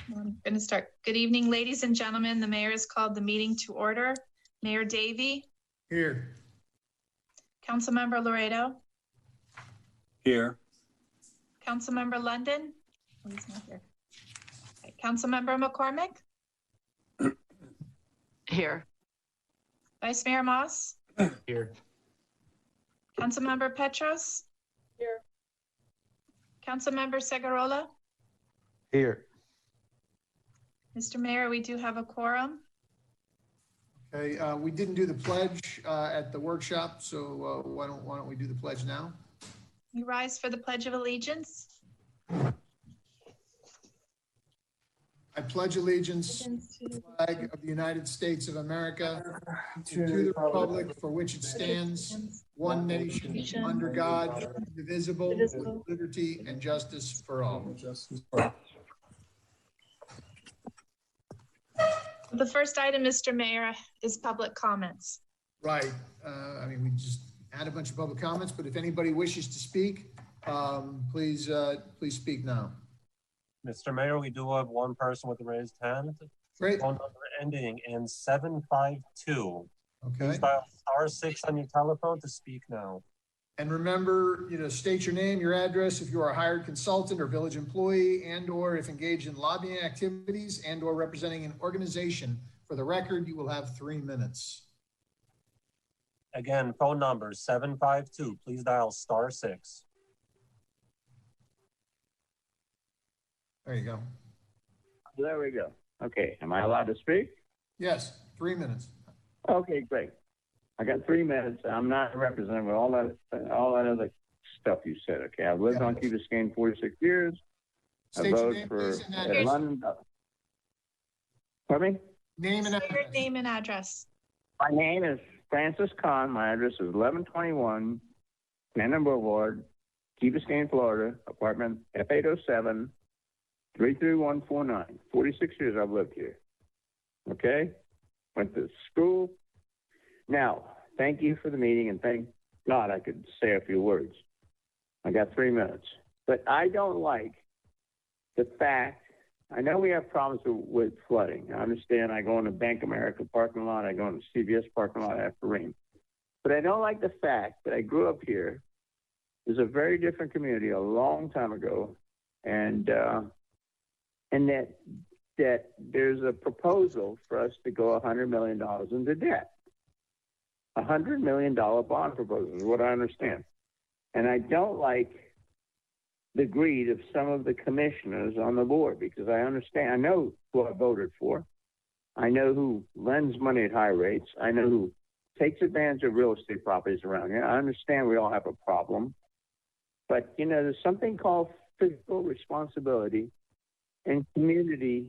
I'm going to start. Good evening, ladies and gentlemen. The mayor has called the meeting to order. Mayor Davey. Here. Councilmember Laredo. Here. Councilmember London. Oh, he's not here. Okay. Councilmember McCormick. Here. Vice Mayor Moss. Here. Councilmember Petros. Here. Councilmember Segurola. Here. Mr. Mayor, we do have a quorum. Okay, we didn't do the pledge at the workshop, so why don't we do the pledge now? You rise for the Pledge of Allegiance. I pledge allegiance to the flag of the United States of America, to the republic for which it stands, one nation, under God, indivisible, with liberty and justice for all. The first item, Mr. Mayor, is public comments. Right. I mean, we just had a bunch of public comments, but if anybody wishes to speak, please speak now. Mr. Mayor, we do have one person with a raised hand. Great. Phone number ending in 752. Okay. Please dial *6 on your telephone to speak now. And remember, state your name, your address, if you are a hired consultant or village employee, and or if engaged in lobbying activities and or representing an organization. For the record, you will have 3 minutes. Again, phone number 752. Please dial *6. There you go. There we go. Okay, am I allowed to speak? Yes, 3 minutes. Okay, great. I got 3 minutes. I'm not representing all that other stuff you said. Okay, I've lived on Key Biscayne 46 years. I voted for London. Pardon me? Name and Your address. name and address. My name is Francis Kahn. My address is 1121 Cannon Boulevard, Key Biscayne, Florida, apartment F807, 33149. 46 years I've lived here. Okay? Went to school. Now, thank you for the meeting, and thank God I could say a few words. I got 3 minutes. But I don't like the fact, I know we have problems with flooding. I understand I go in the Bank of America parking lot, I go in the CVS parking lot after rain. But I don't like the fact that I grew up here. It was a very different community a long time ago, and that there's a proposal for us to go $100 million into debt. $100 million bond proposal is what I understand. And I don't like the greed of some of the commissioners on the board, because I know who I voted for. I know who lends money at high rates. I know who takes advantage of real estate properties around here. I understand we all have a problem. But, there's something called fiscal responsibility and community,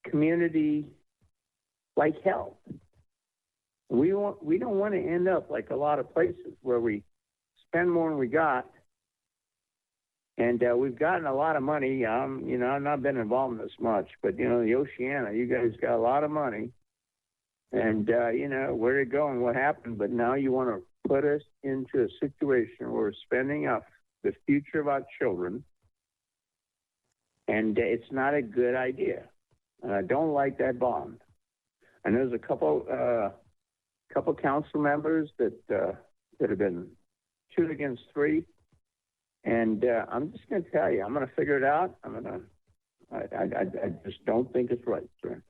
community like health. We don't want to end up like a lot of places where we spend more than we got, and we've gotten a lot of money. I've not been involved in this much, but the Oceana, you guys got a lot of money, and where to go and what happened. But now you want to put us into a situation where we're spending up the future of our children, and it's not a good idea. And I don't like that bond. And there's a couple council members that have been 2 against 3, and I'm just going to tell you, I'm going to figure it out. I just don't think it's right, sir.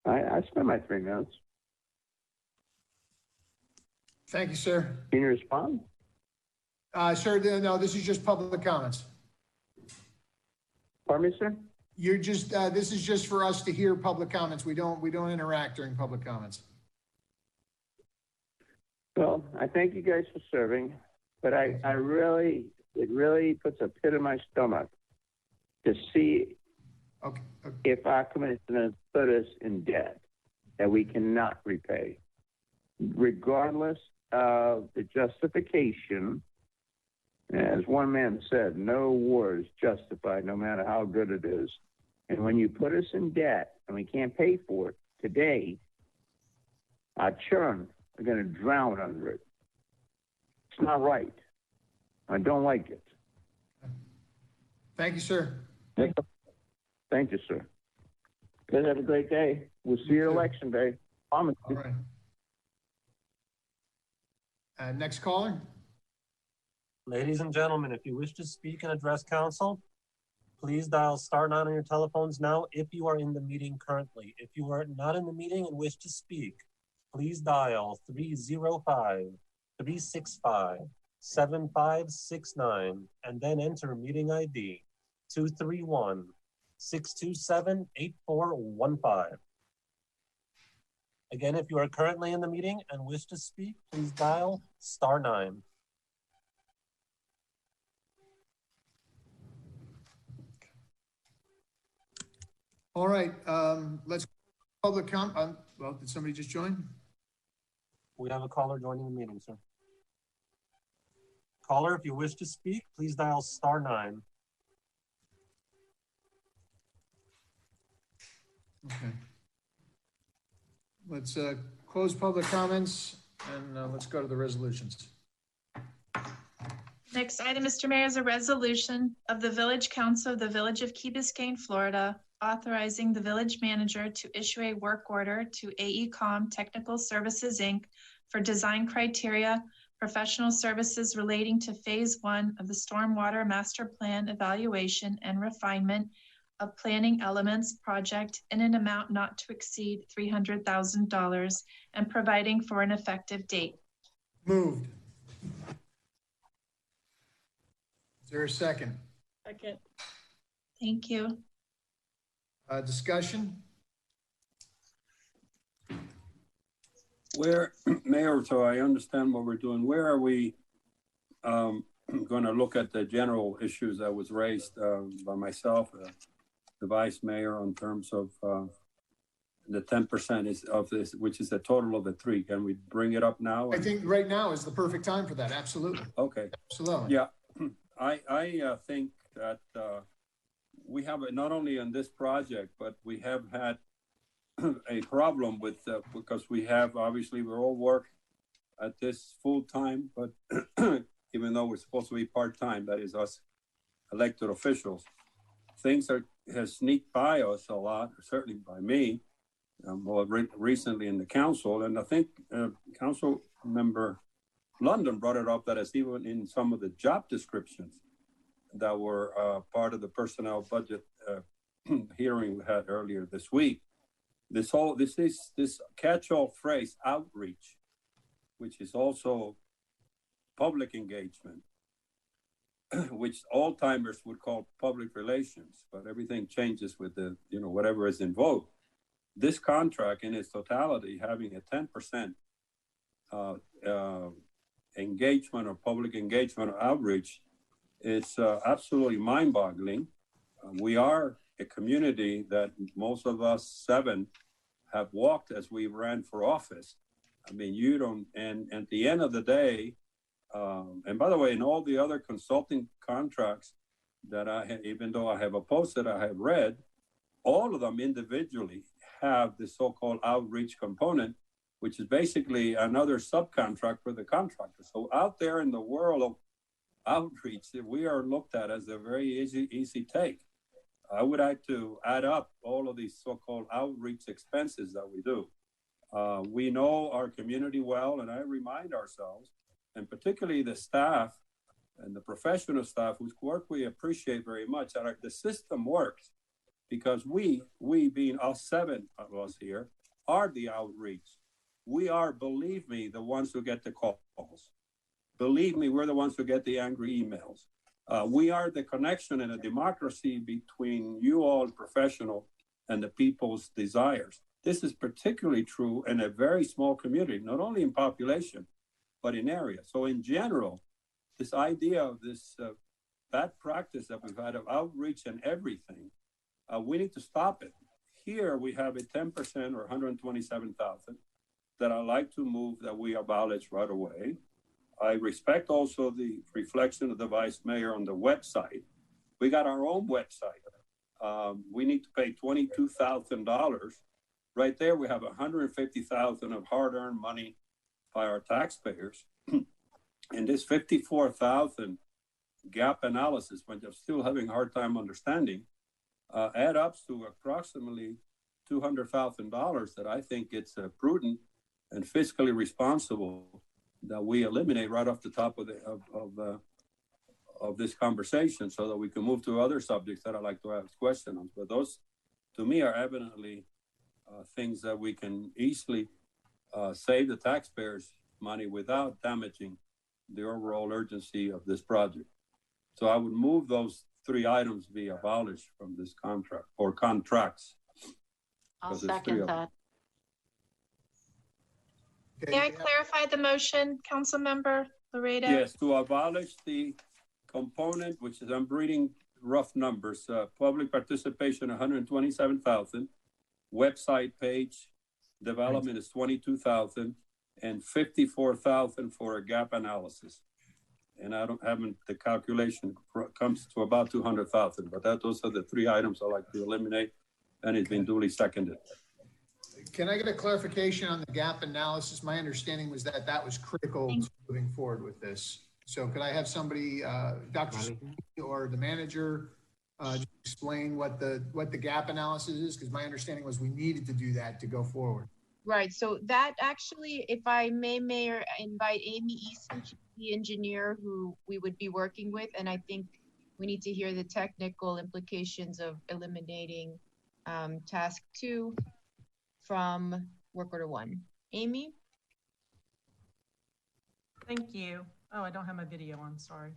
I spent my 3 minutes. Thank you, sir. Can you respond? Sir, no, this is just public comments. Pardon me, sir? You're just, this is just for us to hear public comments. We don't interact during public comments. Well, I thank you guys for serving, but it really puts a pit in my stomach to see if our commissioners put us in debt that we cannot repay, regardless of the justification. As one man said, no war is justified, no matter how good it is. And when you put us in debt and we can't pay for it today, our children are going to drown under it. It's not right. I don't like it. Thank you, sir. Thank you, sir. You guys have a great day. We'll see you too. election day. Promise All you. right. Next caller? Ladies and gentlemen, if you wish to speak and address council, please dial *9 on your telephones now if you are in the meeting currently. If you are not in the meeting and wish to speak, please dial 305-365-7569 and then enter meeting ID 231-627-8415. Again, if you are currently in the meeting and wish to speak, please dial *9. All right, let's public comment. Well, did somebody just join? We have a caller joining the meeting, sir. Caller, if you wish to speak, please dial *9. Okay. Let's close public comments and let's go to the resolutions. Next item, Mr. Mayor, is a resolution of the Village Council of the Village of Key Biscayne, Florida, authorizing the village manager to issue a work order to AECom Technical Services, Inc. for design criteria, professional services relating to Phase 1 of the Stormwater Master Plan evaluation and refinement of planning elements project in an amount not to exceed $300,000 and providing for an effective date. Moved. Is there a second? Second. Thank you. Discussion? Where, Mayor, so I understand what we're doing, where are we going to look at the general issues that was raised by myself, the Vice Mayor, in terms of the 10% is of this, which is the total of the three? Can we bring it up now? I think right now is the perfect time for that. Absolutely. Okay. Absolutely. Yeah, I think that we have it not only on this project, but we have had a problem with because we have, obviously, we're all work at this full time, but even though we're supposed to be part-time, that is us elected officials, things has sneaked by us a lot, certainly by me, recently in the council. And I think Council Member London brought it up that it's even in some of the job descriptions that were part of the personnel budget hearing we had earlier this week. This catch-all phrase, outreach, which is also public engagement, which all timers would call public relations, but everything changes with the, whatever is in vogue. This contract in its totality, having a 10% engagement or public engagement or outreach, it's absolutely mind-boggling. We are a community that most of us 7 have walked as we ran for office. I mean, you don't, and at the end of the day, and by the way, in all the other consulting contracts that I have, even though I have opposed it, I have read, all of them individually have the so-called outreach component, which is basically another subcontract for the contractor. So out there in the world of outreach, we are looked at as a very easy take. I would like to add up all of these so-called outreach expenses that we do. We know our community well, and I remind ourselves, and particularly the staff and the professional staff whose work we appreciate very much, that the system works because we being us 7 of us here, are the outreach. We are, believe me, the ones who get the calls. Believe me, we're the ones who get the angry emails. We are the connection in a democracy between you all professional and the people's desires. This is particularly true in a very small community, not only in population, but in area. So in general, this idea of this bad practice that we've had of outreach and everything, we need to stop it. Here we have a 10% or 127,000 that I like to move, that we abolish right away. I respect also the reflection of the Vice Mayor on the website. We got our own website. We need to pay $22,000. Right there, we have $150,000 of hard-earned money by our taxpayers. And this $54,000 gap analysis, which I'm still having a hard time understanding, add up to approximately $200,000 that I think it's prudent and fiscally responsible that we eliminate right off the top of this conversation, so that we can move to other subjects that I'd like to ask questions on. But those, to me, are evidently things that we can easily save the taxpayers money without damaging the overall urgency of this project. So I would move those 3 items be abolished from this contract or contracts. I'll second that. Okay, May I clarify the motion, Councilmember Laredo? Yes, to abolish the component, which is, I'm reading rough numbers, public participation, 127,000, website page development is 22,000, and 54,000 for a gap analysis. And I don't have the calculation comes to about 200,000, but those are the 3 items I like to eliminate, and it's been duly seconded. Can I get a clarification on the gap analysis? My understanding was that that was critical to moving forward with this. So could I have somebody, Dr. Samimy or the manager, just explain what the gap analysis is? Because my understanding was we needed to do that to go forward. Right, so that actually, if I may, Mayor, invite Amy Eason, the engineer who we would be working with, and I think we need to hear the technical implications of eliminating task 2 from work order 1. Amy? Thank you. Oh, I don't have my video on, sorry.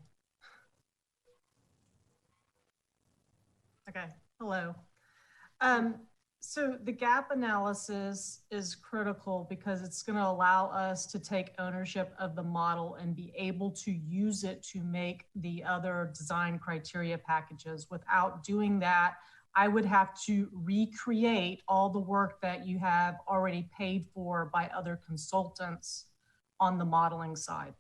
Okay, hello. So the gap analysis is critical because it's going to allow us to take ownership of the model and be able to use it to make the other design criteria packages. Without doing that, I would have to recreate all the work that you have already paid for by other consultants on the modeling side.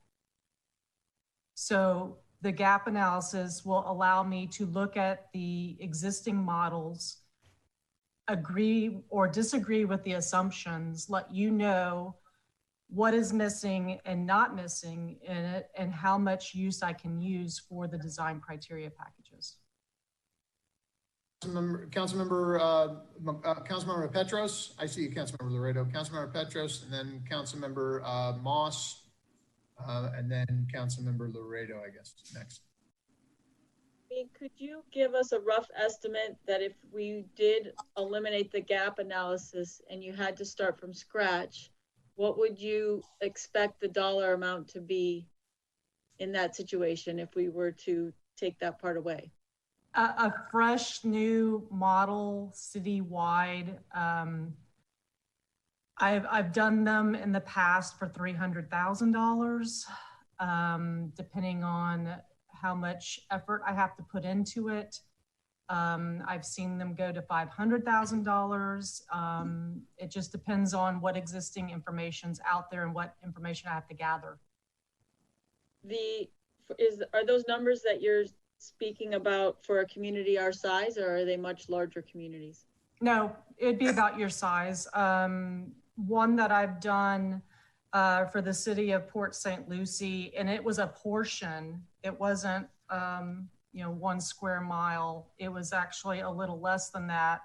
So the gap analysis will allow me to look at the existing models, agree or disagree with the assumptions, let you know what is missing and not missing in it, and how much use I can use for the design criteria packages. Councilmember Petros. I see you, Councilmember Laredo. Councilmember Petros, and then Councilmember Moss, and then Councilmember Laredo, I guess, next. Could you give us a rough estimate that if we did eliminate the gap analysis and you had to start from scratch, what would you expect the dollar amount to be in that situation if we were to take that part away? A fresh new model citywide. I've done them in the past for $300,000, depending on how much effort I have to put into it. I've seen them go to $500,000. It just depends on what existing information's out there and what information I have to gather. Are those numbers that you're speaking about for a community our size, or are they much larger communities? No, it'd be about your size. One that I've done for the city of Port St. Lucie, and it was a portion. It wasn't, 1 square mile. It was actually a little less than that.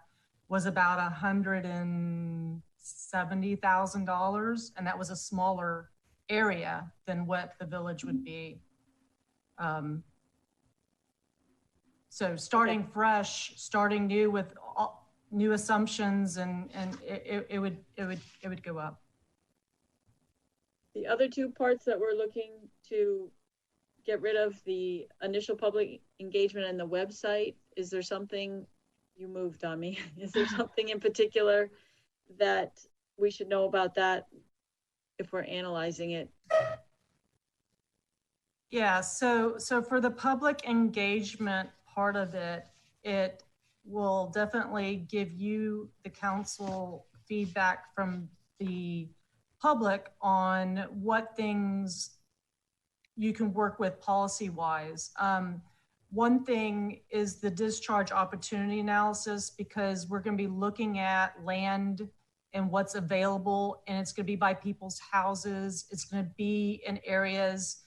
Was about $170,000, and that was a smaller area than what the village would be. So starting fresh, starting new with new assumptions, and it would go up. The other 2 parts that we're looking to get rid of, the initial public engagement and the website, is there something, you moved on me, is there something in particular that we should know about that if we're analyzing it? Yeah, so for the public engagement part of it, it will definitely give you, the council, feedback from the public on what things you can work with policy-wise. One thing is the discharge opportunity analysis, because we're going to be looking at land and what's available, and it's going to be by people's houses. It's going to be in areas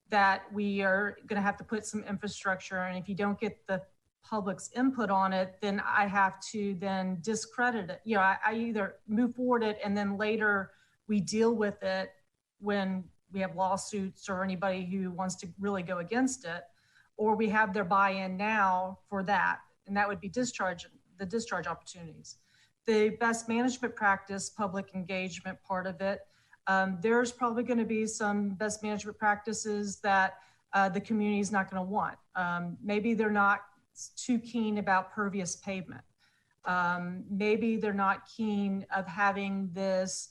that we are going to have to put some infrastructure. And if you don't get the public's input on it, then I have to then discredit it. You know, I either move forward it and then later we deal with it when we have lawsuits or anybody who wants to really go against it, or we have their buy-in now for that. And that would be the discharge opportunities. The best management practice, public engagement part of it, there's probably going to be some best management practices that the community is not going to want. Maybe they're not too keen about pervious pavement. Maybe they're not keen of having this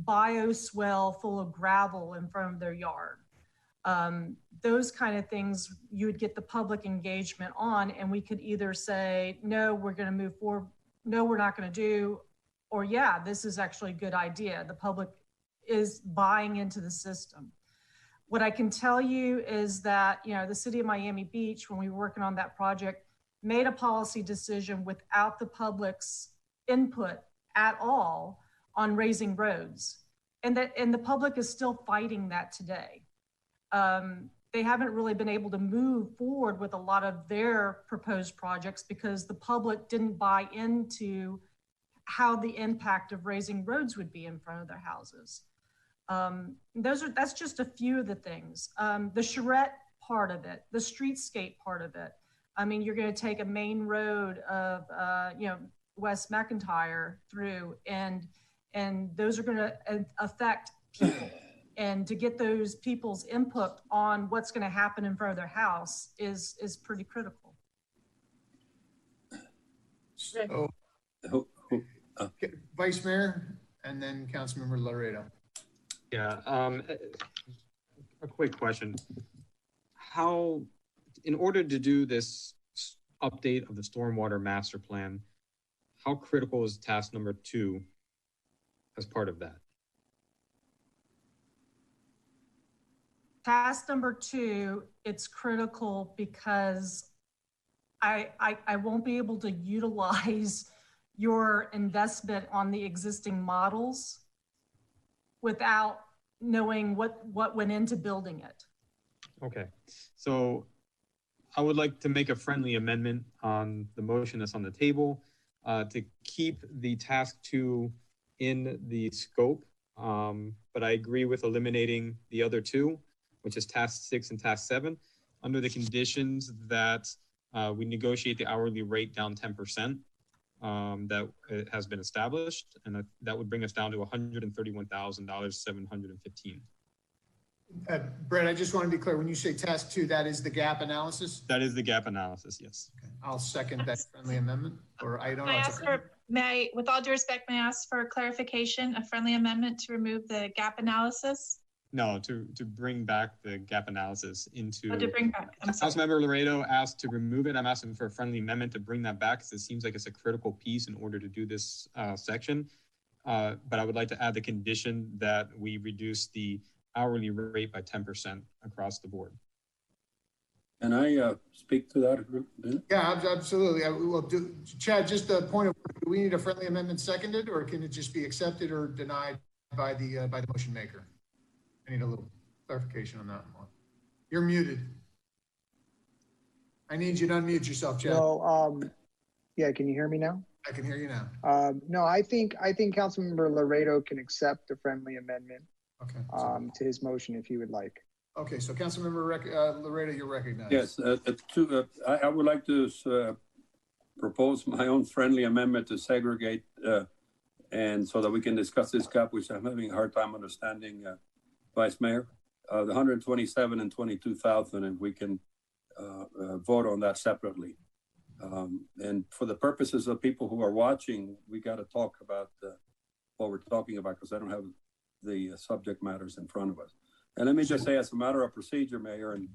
bioswale full of gravel in front of their yard. Those kind of things you would get the public engagement on, and we could either say, no, we're going to move forward. No, we're not going to do, or yeah, this is actually a good idea. The public is buying into the system. What I can tell you is that, you know, the city of Miami Beach, when we were working on that project, made a policy decision without the public's input at all on raising roads. And the public is still fighting that today. They haven't really been able to move forward with a lot of their proposed projects because the public didn't buy into how the impact of raising roads would be in front of their houses. That's just a few of the things. The charrette part of it, the streetscape part of it. I mean, you're going to take a main road of, you know, West McIntyre through, and those are going to affect people. And to get those people's input on what's going to happen in front of their house is pretty critical. So, Vice Mayor, and then Councilmember Laredo. Yeah, a quick question. How, in order to do this update of the stormwater master plan, how critical is task number 2 as part of that? Task number 2, it's critical because I won't be able to utilize your investment on the existing models without knowing what went into building it. Okay, so I would like to make a friendly amendment on the motion that's on the table to keep the task 2 in the scope, but I agree with eliminating the other 2, which is task 6 and task 7, under the conditions that we negotiate the hourly rate down 10%. That has been established, and that would bring us down to $131,715. Brett, I just want to be clear. When you say task 2, that is the gap analysis? That is the gap analysis, yes. Okay. I'll second that friendly amendment, or I don't know. With all due respect, may I ask for clarification, a friendly amendment to remove the gap analysis? No, to bring back the gap analysis into. Oh, to bring back. Councilmember Laredo asked to remove it. I'm asking for a friendly amendment to bring that back because it seems like it's a critical piece in order to do this section. But I would like to add the condition that we reduce the hourly rate by 10% across the board. Can I speak to that? Yeah, absolutely. Well, Chad, just a point of, do we need a friendly amendment seconded, or can it just be accepted or denied by the motion maker? I need a little clarification on that one. You're muted. I need you to unmute yourself, Chad. No, yeah, can you hear me now? I can hear you now. No, I think Councilmember Laredo can accept the friendly amendment to his motion if he would like. Okay, so Councilmember Laredo, you're recognized. Yes, I would like to propose my own friendly amendment to segregate and so that we can discuss this gap, which I'm having a hard time understanding, Vice Mayor, the 127 and 22,000, and we can vote on that separately. And for the purposes of people who are watching, we got to talk about what we're talking about because I don't have the subject matters in front of us. And let me just say, as a matter of procedure, Mayor and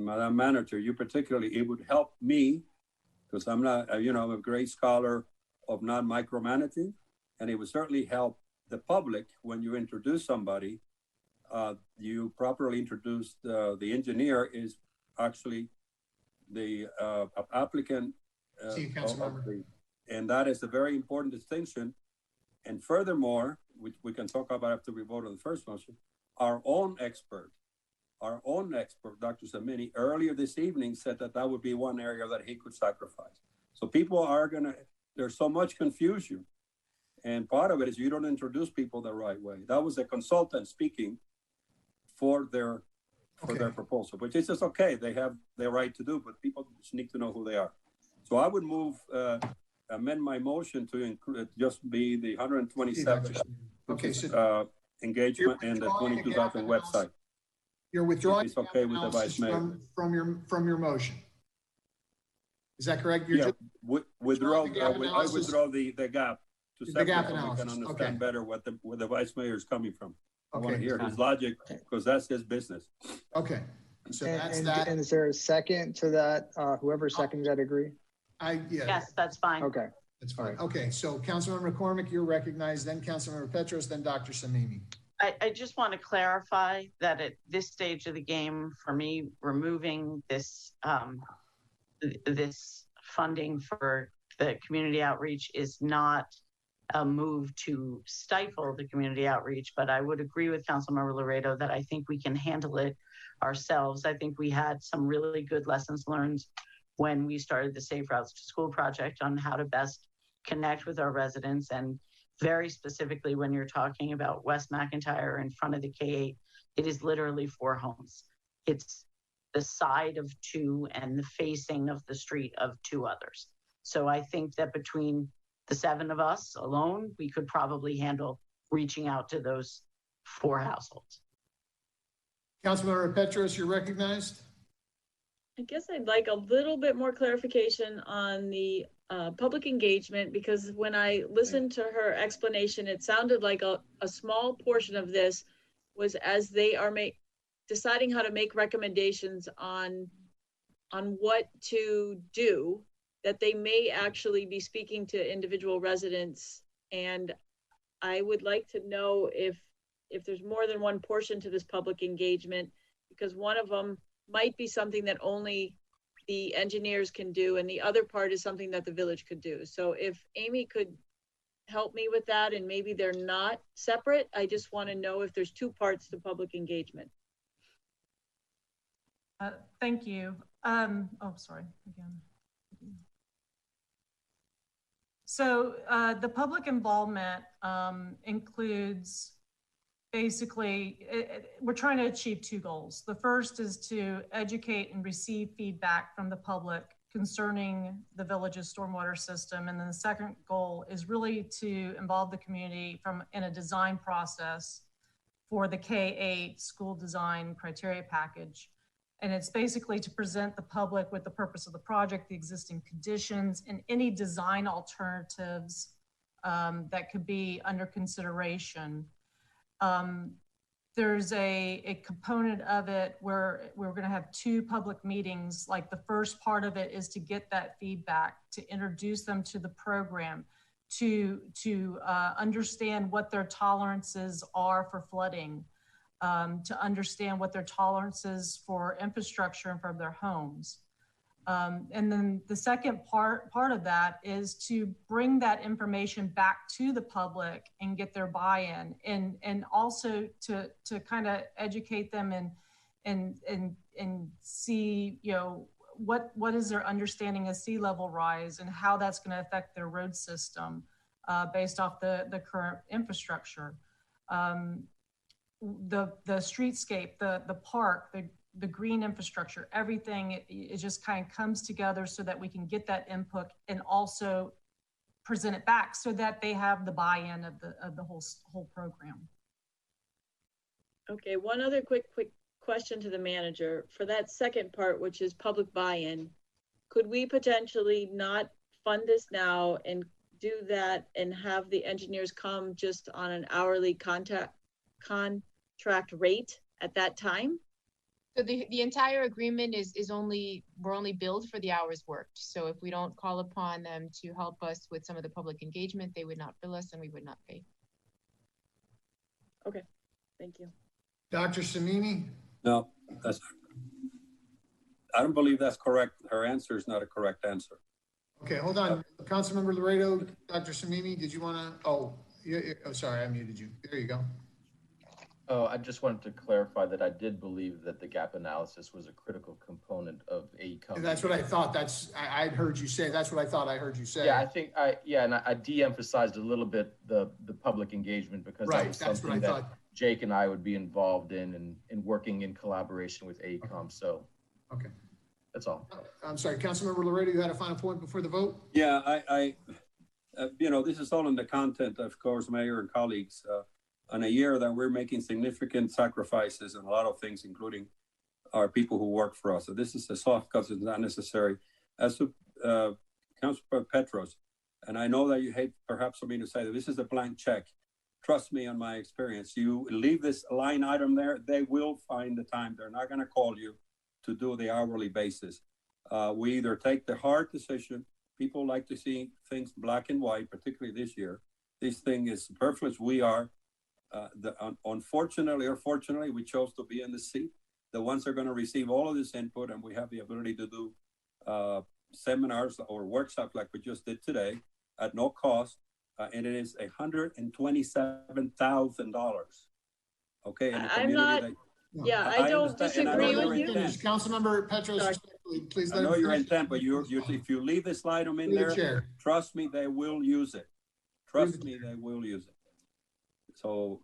Madam Manager, you particularly, it would help me because I'm not, I'm a great scholar of non-micromanaging, and it would certainly help the public when you introduce somebody. You properly introduced the engineer is actually the applicant, and that is a very important distinction. And furthermore, which we can talk about after we vote on the first motion, our own expert our own expert, Dr. Samimy, earlier this evening said that that would be one area that he could sacrifice. So people are there's so much confusion. And part of it is you don't introduce people the right way. That was a consultant speaking for their proposal, which is just okay. They have their right to do, but people just need to know who they are. So I would move, amend my motion to include just be the 127 engagement and the 22,000 website. You're withdrawing. It's okay with the vice mayor from your motion. Is that correct? You're yeah, just withdraw. I withdraw the gap to the separate gap so we analysis. can understand better where the vice mayor is coming from. I want to Okay. hear his logic because that's his business. Okay. So that's and, that. and is there a second to that? Whoever seconds that agree? Yes, that's fine. Okay. That's fine. Okay. So Councilmember McCormick, you're recognized, then Councilmember Petros, then Dr. Samimy. I just want to clarify that at this stage of the game, for me, removing this this funding for the community outreach is not a move to stifle the community outreach, but I would agree with Councilmember Laredo that I think we can handle it ourselves. I think we had some really good lessons learned when we started the Safe Routes to School project on how to best connect with our residents, and very specifically when you're talking about West McIntyre in front of the K-8, it is literally 4 homes. It's the side of 2 and the facing of the street of 2 others. So I think that between the 7 of us alone, we could probably handle reaching out to those 4 households. Councilmember Petros, you're recognized. I guess I'd like a little bit more clarification on the public engagement, because when I listened to her explanation, it sounded like a small portion of this was as they are deciding how to make recommendations on what to do, that they may actually be speaking to individual residents. And I would like to know if there's more than one portion to this public engagement, because one of them might be something that only the engineers can do, and the other part is something that the village could do. So if Amy could help me with that, and maybe they're not separate, I just want to know if there's 2 parts to public engagement. Thank you. Oh, sorry, again. So the public involvement includes basically, we're trying to achieve 2 goals. The first is to educate and receive feedback from the public concerning the village's stormwater system. And then the second goal is really to involve the community in a design process for the K-8 school design criteria package. And it's basically to present the public with the purpose of the project, the existing conditions, and any design alternatives that could be under consideration. There's a component of it where we're going to have 2 public meetings. Like the first part of it is to get that feedback, to introduce them to the program, to understand what their tolerances are for flooding, to understand what their tolerances for infrastructure and for their homes. And then the second part of that is to bring that information back to the public and get their buy-in, and also to kind of educate them and see, you know, what is their understanding of sea level rise and how that's going to affect their road system based off the current infrastructure. The streetscape, the park, the green infrastructure, everything, it just kind of comes together so that we can get that input and also present it back so that they have the buy-in of the whole program. Okay, one other quick question to the manager. For that second part, which is public buy-in, could we potentially not fund this now and do that and have the engineers come just on an hourly contract rate at that time? So the entire agreement we're only billed for the hours worked. So if we don't call upon them to help us with some of the public engagement, they would not bill us and we would not pay. Okay, thank you. Dr. Samimy? No, I don't believe that's correct. Her answer is not a correct answer. Okay, hold on. Councilmember Laredo, Dr. Samimy, did you want to? Oh, sorry, I muted you. There you go. Oh, I just wanted to clarify that I did believe that the gap analysis was a critical component of AECOM. That's what I thought. I'd heard you say. That's what I thought I heard you say. Yeah, I think and I de-emphasized a little bit the public engagement because that was something that Jake and I would be involved in working in collaboration with AECOM. Okay. So, okay, that's all. I'm sorry, Councilmember Laredo, you had a final point before the vote? Yeah, I this is all in the content, of course, Mayor and colleagues. On a year that we're making significant sacrifices and a lot of things, including our people who work for us. So this is a soft because it's not necessary. As to Councilor Petros, and I know that you hate perhaps for me to say that this is a blank check. Trust me on my experience. You leave this line item there, they will find the time. They're not going to call you to do the hourly basis. We either take the hard decision. People like to see things black and white, particularly this year. This thing is superfluous. We are. Unfortunately or fortunately, we chose to be in the seat. The ones that are going to receive all of this input, and we have the ability to do seminars or workshops like we just did today at no cost, and it is $127,000. Okay, I'm not. I don't disagree with you. Councilmember Petros, please. I know your intent, but if you leave this item in there, trust me, they will use it. Trust me, they will use it. So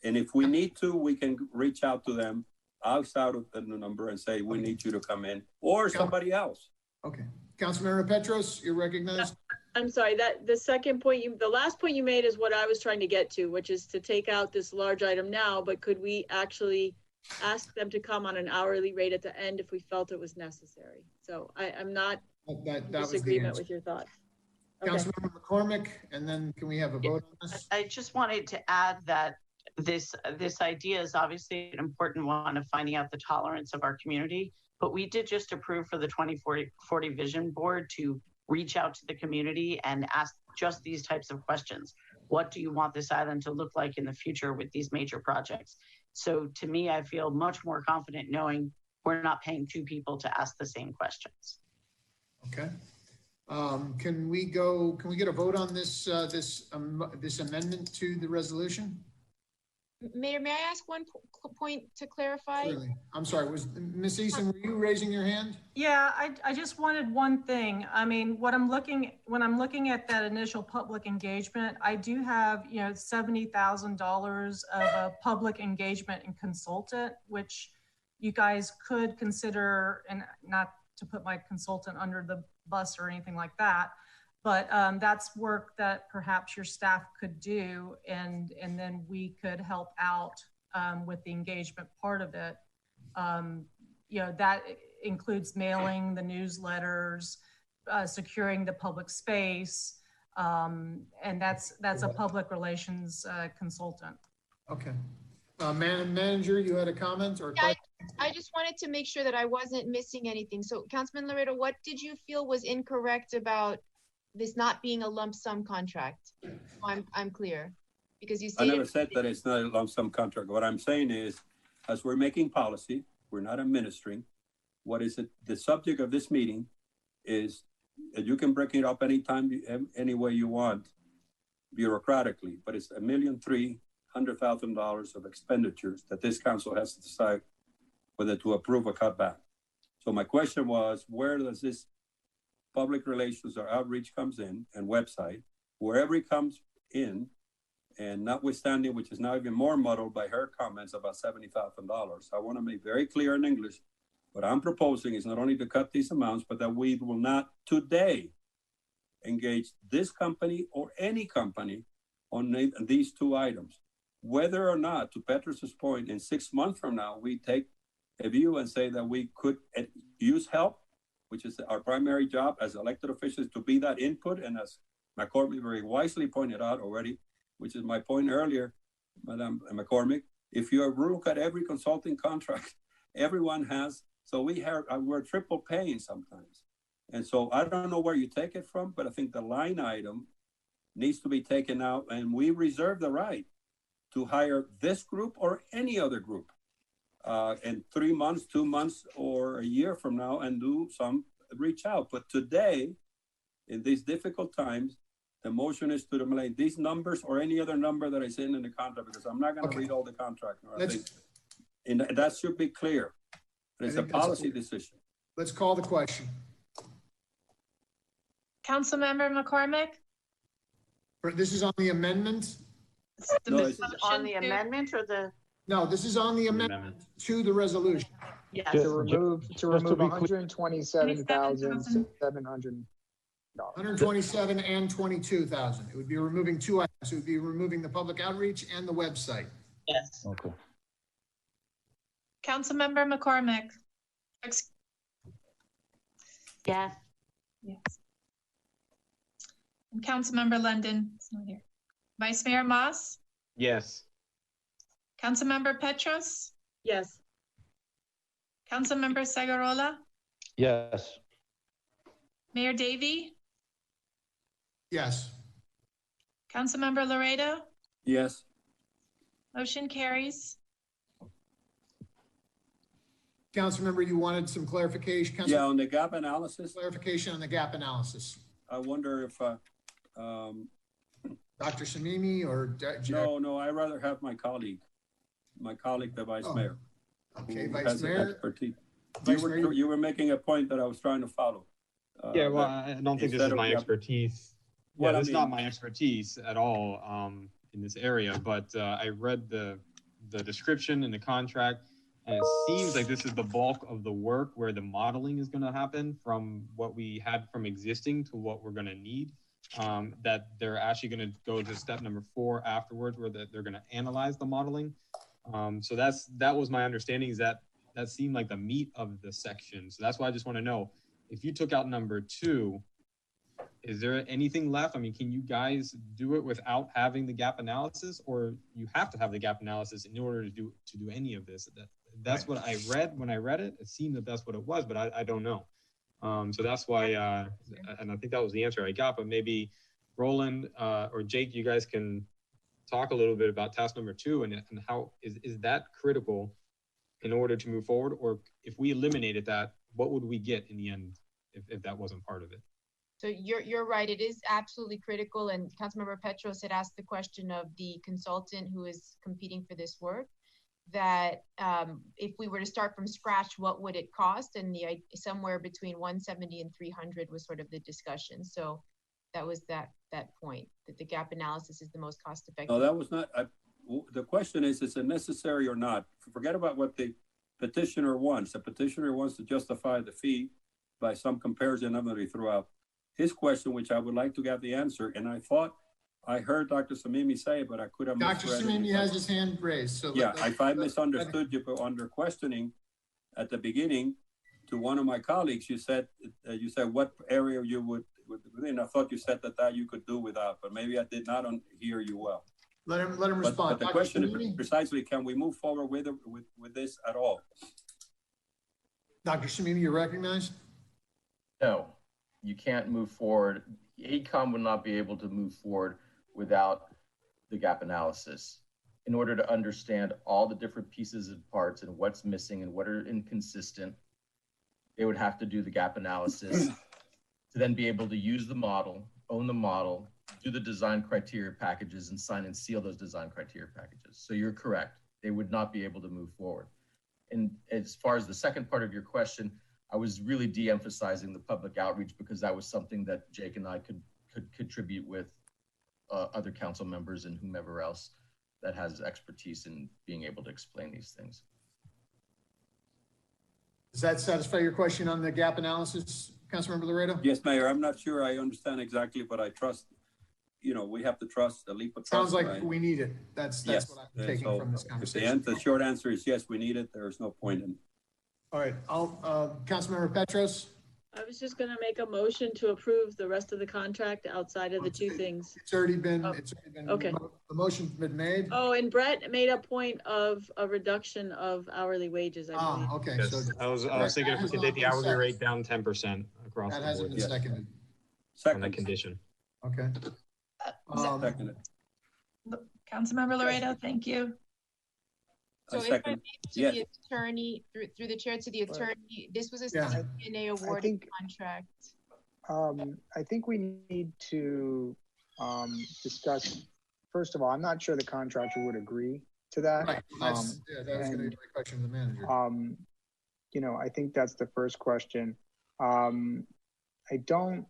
and if we need to, we can reach out to them outside of the number and say, we need you to come in, or somebody else. Okay. Councilmember Petros, you're recognized. I'm sorry, that the second point the last point you made is what I was trying to get to, which is to take out this large item now, but could we actually ask them to come on an hourly rate at the end if we felt it was necessary? So I'm not in disagreement with your thoughts. Okay. Councilmember McCormick, and then can we have a vote on this? I just wanted to add that this idea is obviously an important one of finding out the tolerance of our community, but we did just approve for the 2040 Vision Board to reach out to the community and ask just these types of questions. What do you want this island to look like in the future with these major projects? So to me, I feel much more confident knowing we're not paying two people to ask the same questions. Okay. Can we get a vote on this amendment to the resolution? Mayor, may I ask one point to clarify? Certainly. I'm sorry, was Ms. Eason, were you raising your hand? Yeah, I just wanted one thing. I mean, when I'm looking at that initial public engagement, I do have, $70,000 of a public engagement and consultant, which you guys could consider, and not to put my consultant under the bus or anything like that, but that's work that perhaps your staff could do, and then we could help out with the engagement part of it. That includes mailing the newsletters, securing the public space, and that's a public relations consultant. Okay. Manager, you had a comment or question? I just wanted to make sure that I wasn't missing anything. So Councilman Laredo, what did you feel was incorrect about this not being a lump sum contract? I'm clear, because you I never said that it's not a lump sum contract. What I'm saying is, as we're making policy, we're not administering. What is it? The subject of this meeting is, you can break it up anytime, any way you want, bureaucratically, but it's $1,300,000 of expenditures that this council has to decide whether to approve or cut back. So my question was, where does this public relations or outreach comes in, and website, wherever it comes in, and notwithstanding, which is now even more muddled by her comments about $70,000, I want to make very clear in English, what I'm proposing is not only to cut these amounts, but that we will not today engage this company or any company on these two items. Whether or not, to Petrus's point, in 6 months from now, we take a view and say that we could use help, which is our primary job as elected officials, to be that input. And as McCormick very wisely pointed out already, which is my point earlier, Madam McCormick, if you look at every consulting contract, everyone has, so we're triple paying sometimes. And so I don't know where you take it from, but I think the line item needs to be taken out, and we reserve the right to hire this group or any other group in 3 months, 2 months, or a year from now, and do some reach out. But today, in these difficult times, The motion is to eliminate these numbers or any other number that is in the contract, because I'm not going to read all the contract. And that should be clear. It's a policy decision. Let's call the question. Councilmember McCormick? This is on the amendment? This is on the amendment or the? No, this is on the amendment to the resolution. Yes. To remove $127,700. 127 and 22,000. It would be removing two items. It would be removing the public outreach and the website. Yes. Okay. Councilmember McCormick? Yes. Yes. And Councilmember London is not here. Vice Mayor Moss? Yes. Councilmember Petros? Yes. Councilmember Segurola? Yes. Mayor Davey? Yes. Councilmember Laredo? Yes. Motion carries. Councilmember, you wanted some clarification? Yeah, on the gap analysis. Clarification on the gap analysis. I wonder if Dr. Samimy or no, I'd rather have my colleague, the vice mayor. Okay, Vice Mayor. Expertise. You were making a point that I was trying to follow. Yeah, well, I don't think this is my expertise. Well, Yeah, this is not my expertise at all in this area, but I read the description in the contract, and it seems like this is the bulk of the work where the modeling is going to happen from what we had from existing to what we're going to need. That they're actually going to go to step number 4 afterwards, where they're going to analyze the modeling. So that was my understanding, is that seemed like the meat of the section. So that's why I just want to know, if you took out number 2, is there anything left? I mean, can you guys do it without having the gap analysis, or you have to have the gap analysis in order to do any of this? That's what I read when I read it. It seemed that that's what it was, but I don't know. So that's why, and I think that was the answer I got, but maybe Roland or Jake, you guys can talk a little bit about task number 2 and how is that critical in order to move forward? Or if we eliminated that, what would we get in the end if that wasn't part of it? So you're right. It is absolutely critical. And Councilmember Petros had asked the question of the consultant who is competing for this work, that if we were to start from scratch, what would it cost? And somewhere between 170 and 300 was sort of the discussion. So that was that point, that the gap analysis is the most cost effective. No, that was not. The question is it necessary or not? Forget about what the petitioner wants. The petitioner wants to justify the fee by some comparison number he threw out. His question, which I would like to get the answer, and I thought I heard Dr. Samimy say, but I could have Dr. Samimy has his hand raised. So yeah, if I misunderstood you, but under questioning at the beginning to one of my colleagues, you said what area you would within. I thought you said that you could do without, but maybe I did not hear you well. Let him respond. But the question is precisely, can we move forward with this at all? Dr. Samimy, you recognize? No, you can't move forward. AECOM would not be able to move forward without the gap analysis. In order to understand all the different pieces and parts and what's missing and what are inconsistent, they would have to do the gap analysis to then be able to use the model, own the model, do the design criteria packages, and sign and seal those design criteria packages. So you're correct. They would not be able to move forward. And as far as the second part of your question, I was really de-emphasizing the public outreach because that was something that Jake and I could contribute with other council members and whomever else that has expertise in being able to explain these things. Does that satisfy your question on the gap analysis, Councilmember Laredo? Yes, Mayor. I'm not sure I understand exactly, but I trust, we have to trust a leap of trust. Sounds like we need it. That's yes. What I'm taking from this conversation. If the short answer is yes, we need it. There's no point in. All right, Councilmember Petros. I was just gonna make a motion to approve the rest of the contract outside of the 2 things. It's already been, okay. The motion's been made. Oh, and Brett made a point of a reduction of hourly wages, I believe. Okay. Yes. So I was thinking if we could take the hourly rate down 10% across that the hasn't board. been seconded. On that condition. Okay. Seconded. Councilmember Laredo, thank you. So if I may, the attorney, through the chair to the attorney, this was a CNA award contract. I think we need to discuss, first of all, I'm not sure the contractor would agree to that. Right, that was gonna be my question to the manager. You know, I think that's the first question. I don't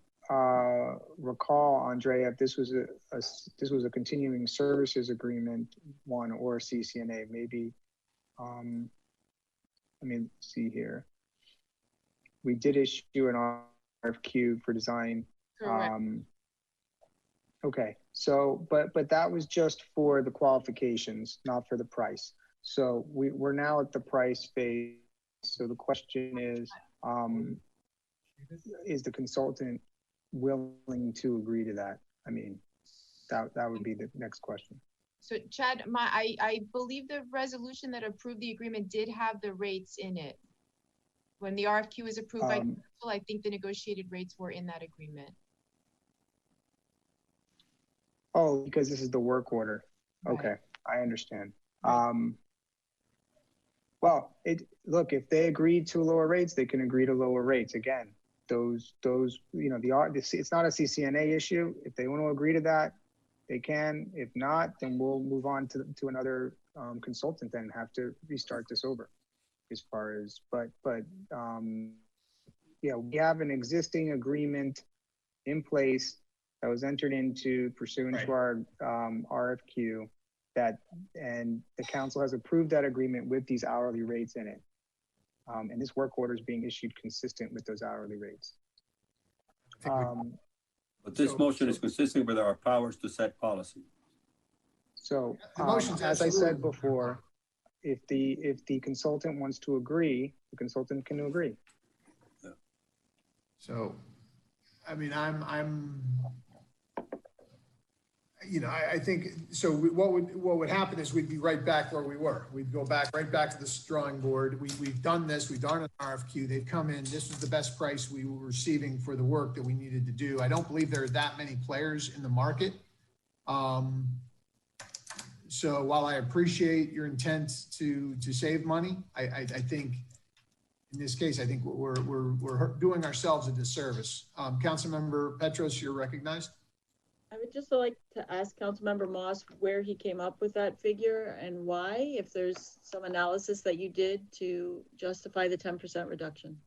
recall, Andrea, if this was a continuing services agreement one or a CCNA. Maybe, let me see here. We did issue an RFQ for design. Okay, so, but that was just for the qualifications, not for the price. So we're now at the price phase. So the question is the consultant willing to agree to that? I mean, that would be the next question. So Chad, I believe the resolution that approved the agreement did have the rates in it. When the RFQ was approved by council, I think the negotiated rates were in that agreement. Oh, because this is the work order. Okay, I understand. Well, look, if they agreed to lower rates, they can agree to lower rates. Again, those, you know, it's not a CCNA issue. If they want to agree to that, they can. If not, then we'll move on to another consultant and have to restart this over. As far as, but yeah, we have an existing agreement in place that was entered into pursuant to our RFQ, and the council has approved that agreement with these hourly rates in it. And this work order is being issued consistent with those hourly rates. But this motion is consistent with our powers to set policy. So, as I said before, if the consultant wants to agree, the consultant can agree. Yeah. So, I mean, you know, I think, so what would happen is we'd be right back where we were. We'd go back, right back to the drawing board. We've done this, we've done an RFQ, they've come in, this was the best price we were receiving for the work that we needed to do. I don't believe there are that many players in the market. So while I appreciate your intent to save money, I think in this case, I think we're doing ourselves a disservice. Councilmember Petros, you're recognized. I would just like to ask Councilmember Moss where he came up with that figure and why, if there's some analysis that you did to justify the 10% reduction.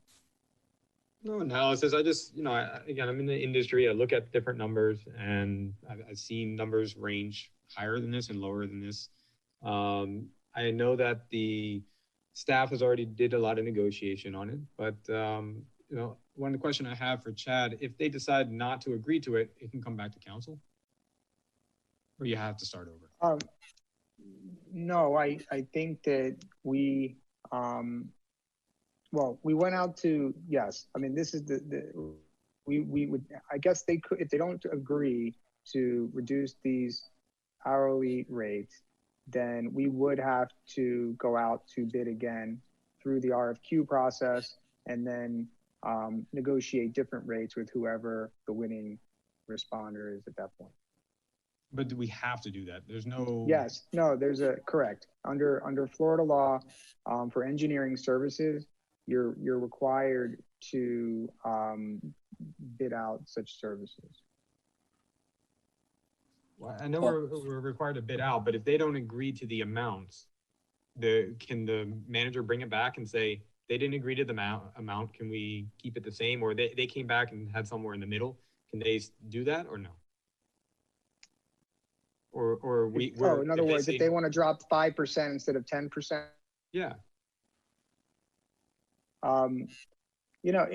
No analysis. I just, you know, again, I'm in the industry. I look at different numbers, and I've seen numbers range higher than this and lower than this. I know that the staff has already did a lot of negotiation on it, but you know, one question I have for Chad, if they decide not to agree to it, it can come back to council, or you have to start over? No, I think that we, well, we went out to, yes, I mean, this is we would, I guess they could, if they don't agree to reduce these hourly rates, then we would have to go out to bid again through the RFQ process, and then negotiate different rates with whoever the winning responder is at that point. But do we have to do that? There's no. Yes, no, there's a correct under Florida law for engineering services. You're required to bid out such services. Well, I know we're required to bid out, but if they don't agree to the amounts, can the manager bring it back and say, they didn't agree to the amount, can we keep it the same? Or they came back and had somewhere in the middle. Can they do that or no? Or in other words, if they want to drop 5% instead of 10%. Yeah. You know,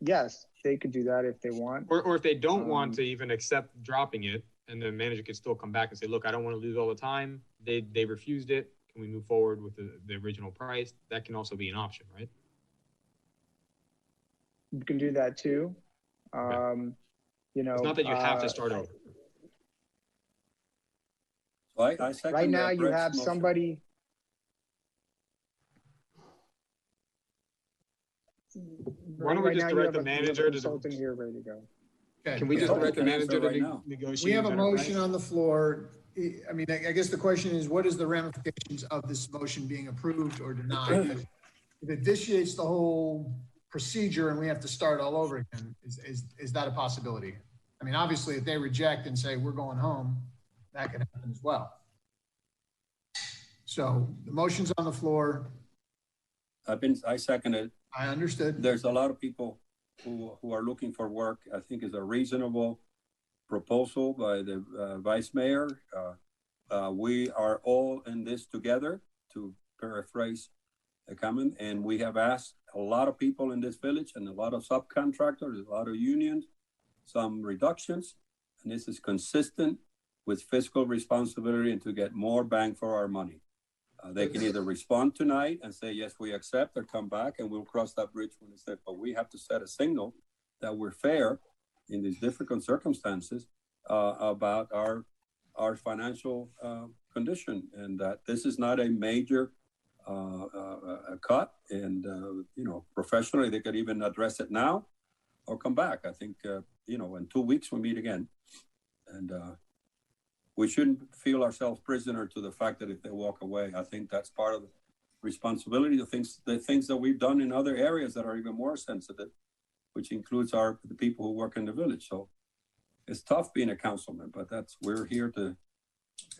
yes, they could do that if they want. Or if they don't want to even accept dropping it, and the manager could still come back and say, look, I don't want to lose all the time. They refused it. Can we move forward with the original price? That can also be an option, right? You can do that too. Okay. You know, it's not that you have to start over. So I second right now you have motion. somebody. Why don't we just direct the manager to consultant here ready to go? Okay. Can we just direct the manager to negotiate? We have a motion on the floor. I mean, I guess the question is, what is the ramifications of this motion being approved or denied? If it vitiates the whole procedure and we have to start all over again, is that a possibility? I mean, obviously, if they reject and say, we're going home, that could happen as well. So the motion's on the floor. I second it. I understood. There's a lot of people who are looking for work. I think it's a reasonable proposal by the vice mayor. We are all in this together, to paraphrase a comment, and we have asked a lot of people in this village and a lot of subcontractors, a lot of unions, some reductions, and this is consistent with fiscal responsibility and to get more bang for our money. They can either respond tonight and say, yes, we accept, or come back and we'll cross that bridge when it's there. But we have to set a signal that we're fair in these difficult circumstances about our financial condition, and that this is not a major cut. And, you know, professionally, they could even address it now or come back. I think, you know, in 2 weeks we meet again. And we shouldn't feel ourselves prisoner to the fact that if they walk away. I think that's part of the responsibility, the things that we've done in other areas that are even more sensitive, which includes the people who work in the village. So it's tough being a councilman, but we're here to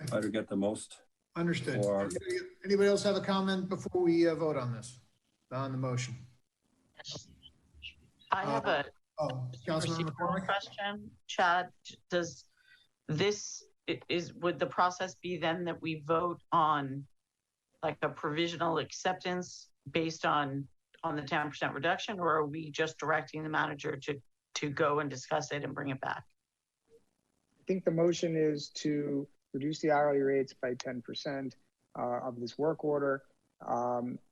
try to get the most. Understood. Anybody else have a comment before we vote on this, on the motion? I have a Councilman McCormick? question. Chad, would the process be then that we vote on like a provisional acceptance based on the 10% reduction, or are we just directing the manager to go and discuss it and bring it back? I think the motion is to reduce the hourly rates by 10% of this work order,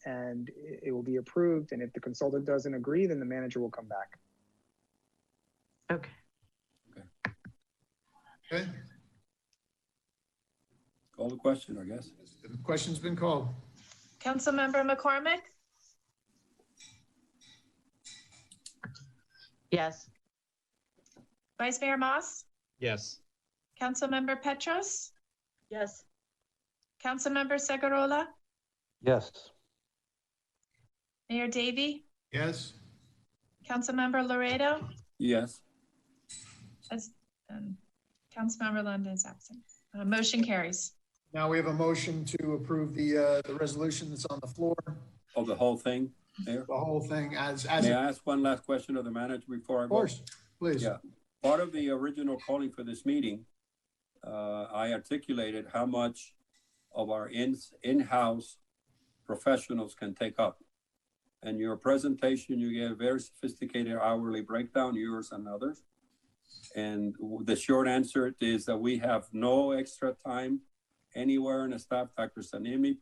and it will be approved. And if the consultant doesn't agree, then the manager will come back. Okay. Okay. Call the question, I guess. The question's been called. Councilmember McCormick? Yes. Vice Mayor Moss? Yes. Councilmember Petros? Yes. Councilmember Segurola? Yes. Mayor Davey? Yes. Councilmember Laredo? Yes. Councilmember London is absent. Motion carries. Now we have a motion to approve the resolution that's on the floor. Oh, the whole thing, Mayor? The whole thing as May I ask one last question of the manager before I vote? Of course, please. Yeah. Part of the original calling for this meeting, I articulated how much of our in-house professionals can take up. And your presentation, you gave a very sophisticated hourly breakdown, yours and others. And the short answer is that we have no extra time anywhere in the staff. Dr. Samimy,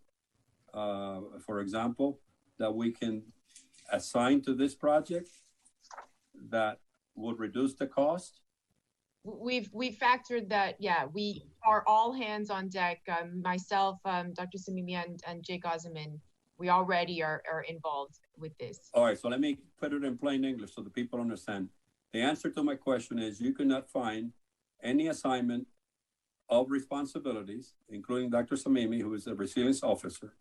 for example, that we can assign to this project that would reduce the cost. We've factored that. Yeah, we are all hands on deck. Myself, Dr. Samimy, and Jake Osman, we already are involved with this. All right, so let me put it in plain English so the people understand. The answer to my question is you cannot find any assignment of responsibilities, including Dr. Samimy, who is the resilience officer,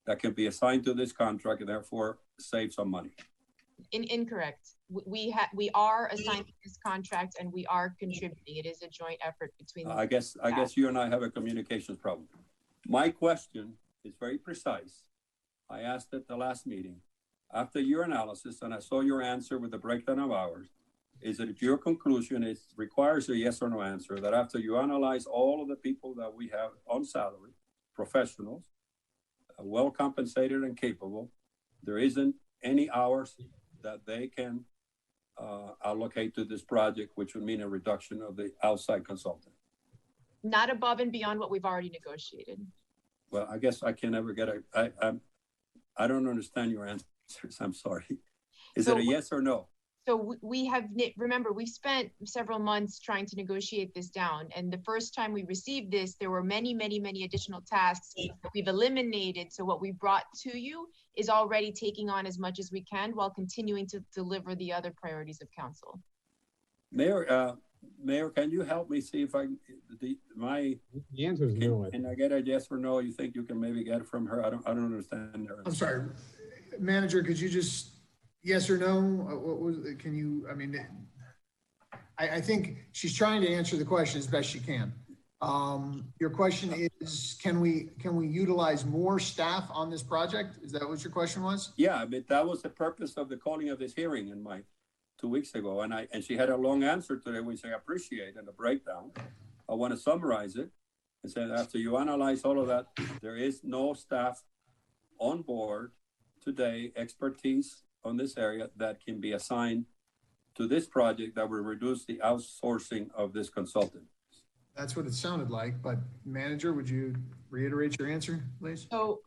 that can be assigned to this contract and therefore save some money. Incorrect. We are assigned to this contract and we are contributing. It is a joint effort between. I guess you and I have a communications problem. My question is very precise. I asked at the last meeting, after your analysis, and I saw your answer with the breakdown of hours, is that your conclusion requires a yes or no answer, that after you analyze all of the people that we have on salary, professionals, well compensated and capable, there isn't any hours that they can allocate to this project, which would mean a reduction of the outside consultant. Not above and beyond what we've already negotiated. Well, I guess I can never get I don't understand your answers. I'm sorry. Is it a yes or no? So we have, remember, we've spent several months trying to negotiate this down. And the first time we received this, there were many, many, many additional tasks that we've eliminated. So what we brought to you is already taking on as much as we can while continuing to deliver the other priorities of council. Mayor, can you help me see if the answer is no. Can I get a yes or no? You think you can maybe get it from her? I don't understand her. I'm sorry, Manager, could you just yes or no? What was? Can you? I mean, I think she's trying to answer the question as best she can. Your question is, can we utilize more staff on this project? Is that what your question was? Yeah, but that was the purpose of the calling of this hearing in my 2 weeks ago. And she had a long answer to it, which I appreciate, and a breakdown. I want to summarize it and say that after you analyze all of that, there is no staff on board today, expertise on this area that can be assigned to this project that will reduce the outsourcing of this consultant. That's what it sounded like, but manager, would you reiterate your answer, please? So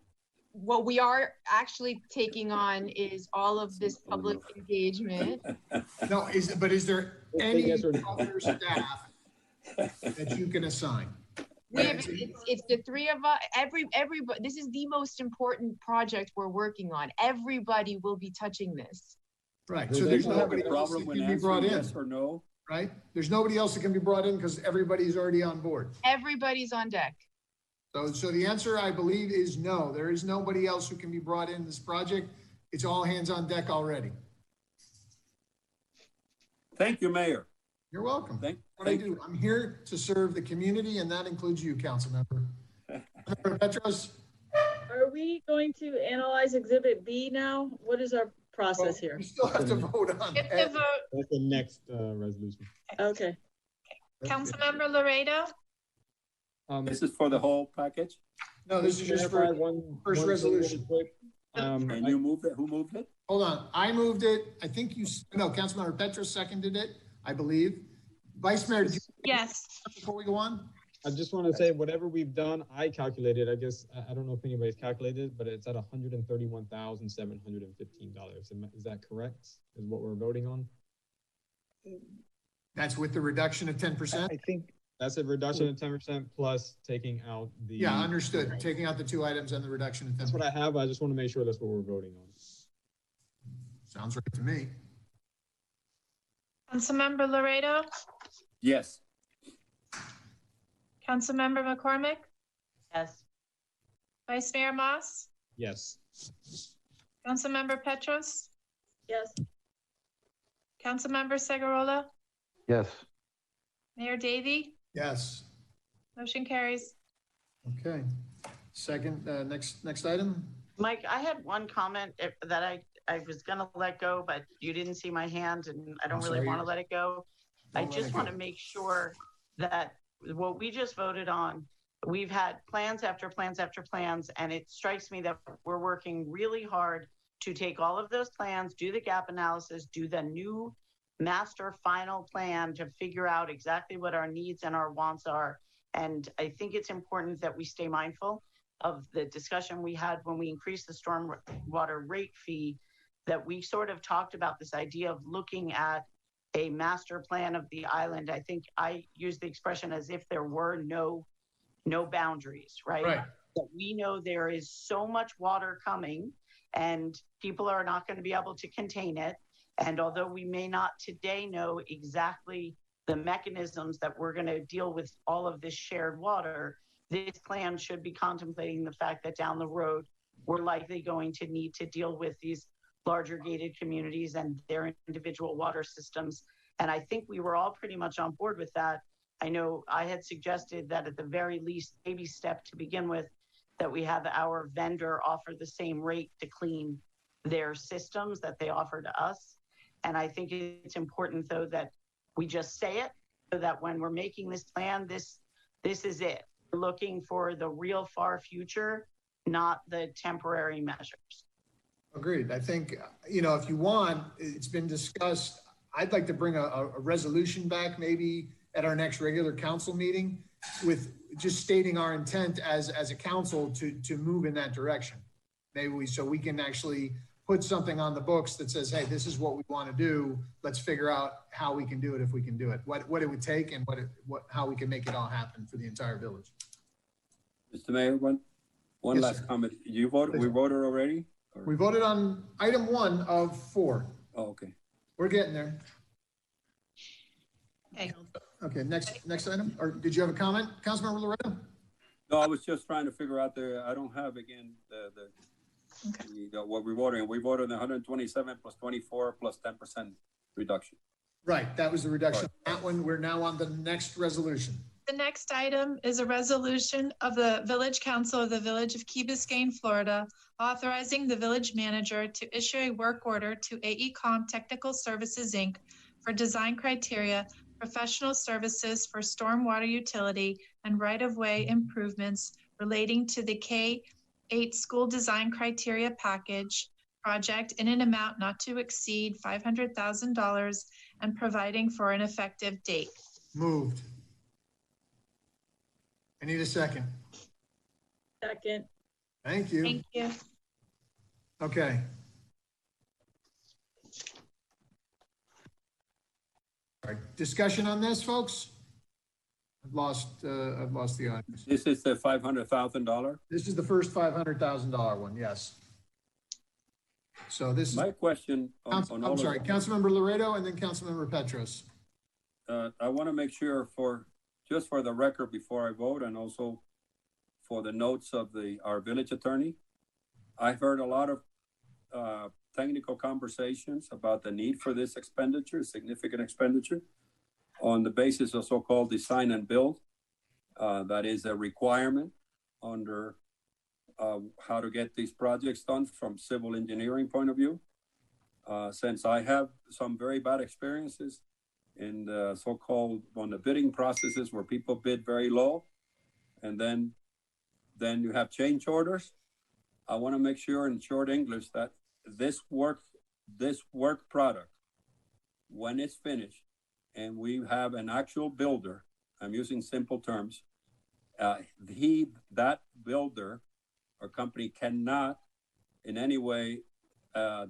what we are actually taking on is all of this public engagement. No, is there any other staff that you can assign? It's the three of us. Everybody. This is the most important project we're working on. Everybody will be touching this. Right. So there's nobody else that can be brought in. Yes or no? Right? There's nobody else that can be brought in because everybody's already on board. Everybody's on deck. So the answer, I believe, is no. There is nobody else who can be brought in this project. It's all hands on deck already. Thank you, Mayor. You're welcome. I'm here to serve the community, and that includes you, council member. Member Petros? Are we going to analyze Exhibit B now? What is our process here? We still have to vote on it. That's the next resolution. Okay. Councilmember Laredo? This is for the whole package? No, this is just for first resolution. And you moved it? Who moved it? Hold on. I moved it. I think Councilmember Petros seconded it, I believe. Vice Mayor, yes. Before we go on? I just want to say whatever we've done, I calculated, I guess, I don't know if anybody's calculated, but it's at $131,715. Is that correct? Is what we're voting on? That's with the reduction of 10%? I think that's a reduction of 10% plus taking out the... Yeah, understood. Right. Taking out the 2 items and the reduction of 10%. That's what I have. I just want to make sure that's what we're voting on. Sounds right to me. Councilmember Laredo? Yes. Councilmember McCormick? Yes. Vice Mayor Moss? Yes. Councilmember Petros? Yes. Councilmember Segurola? Yes. Mayor Davey? Yes. Motion carries. Okay. Second, next item. Mike, I had one comment that I was going to let go, but you didn't see my hand and I don't really want to let it go. I just want to make sure that what we just voted on, we've had plans after plans after plans, and it strikes me that we're working really hard to take all of those plans, do the gap analysis, do the new master final plan to figure out exactly what our needs and our wants are. And I think it's important that we stay mindful of the discussion we had when we increased the stormwater rate fee, that we sort of talked about this idea of looking at a master plan of the island. I think I used the expression as if there were no boundaries, right? That we know there is so much water coming and people are not going to be able to contain it. And although we may not today know exactly the mechanisms that we're going to deal with all of this shared water, this plan should be contemplating the fact that down the road, we're likely going to need to deal with these larger gated communities and their individual water systems. And I think we were all pretty much on board with that. I know I had suggested that at the very least, baby step to begin with, that we have our vendor offer the same rate to clean their systems that they offer to us. And I think it's important, though, that we just say it so that when we're making this plan, this is it. We're looking for the real far future, not the temporary measures. Agreed. I think, if you want, it's been discussed. I'd like to bring a resolution back maybe at our next regular council meeting with just stating our intent as a council to move in that direction. Maybe so we can actually put something on the books that says, hey, this is what we want to do. Let's figure out how we can do it if we can do it, what it would take and how we can make it all happen for the entire village. Mr. Mayor, one Yes, last sir. comment. We voted already? Or? We voted on item 1 of 4. Oh, okay. We're getting there. Okay. Okay, next item. Or did you have a comment, Councilmember Loretto? No, I was just trying to figure out I don't have again what we voted. We voted on 127 plus 24 plus 10% reduction. Right, that was the reduction. That one, we're now on the next resolution. The next item is a resolution of the Village Council of the Village of Key Biscayne, Florida, authorizing the village manager to issue a work order to AECOM Technical Services, Inc. for design criteria, professional services for stormwater utility, and right-of-way improvements relating to the K-8 school design criteria package project in an amount not to exceed $500,000 and providing for an effective date. Moved. I need a second. Second. Thank you. Thank you. Okay. All right, discussion on this, folks? I've lost the audience. This is the $500,000? This is the first $500,000 one, yes. So this is, My question on I'm sorry, Councilmember Laredo and then Councilmember Petros. I want to make sure just for the record before I vote and also for the notes of our village attorney, I've heard a lot of technical conversations about the need for this expenditure, significant expenditure, on the basis of so-called design and build. That is a requirement under how to get these projects done from civil engineering point of view. Since I have some very bad experiences in the so-called on the bidding processes where people bid very low and then you have change orders. I want to make sure in short English that this work product, when it's finished and we have an actual builder, I'm using simple terms, that builder or company cannot in any way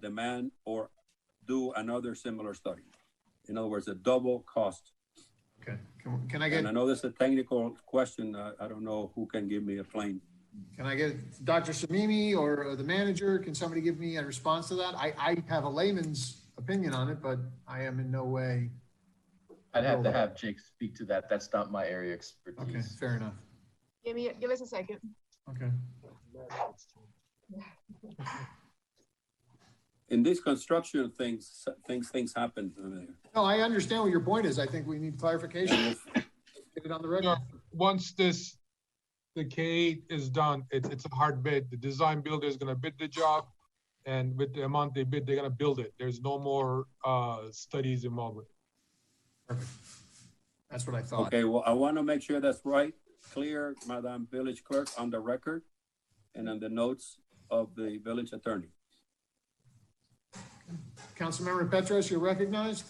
demand or do another similar study. In other words, a double cost. Okay, can I get? And I know this is a technical question. I don't know who can give me a plain. Can I get Dr. Samimy or the manager? Can somebody give me a response to that? I have a layman's opinion on it, but I am in no way. I'd have to have Jake speak to that. That's not my area of expertise. Okay, fair enough. Give us a second. Okay. In these construction things happen. No, I understand what your point is. I think we need clarification. Get it on the record. Once the K8 is done, it's a hard bid. The design builder is going to bid the job, and with the amount they bid, they're going to build it. There's no more studies involved with it. Perfect. That's what I thought. Okay, well, I want to make sure that's right, clear, Madam Village Clerk, on the record and on the notes of the village attorney. Councilmember Petros, you're recognized.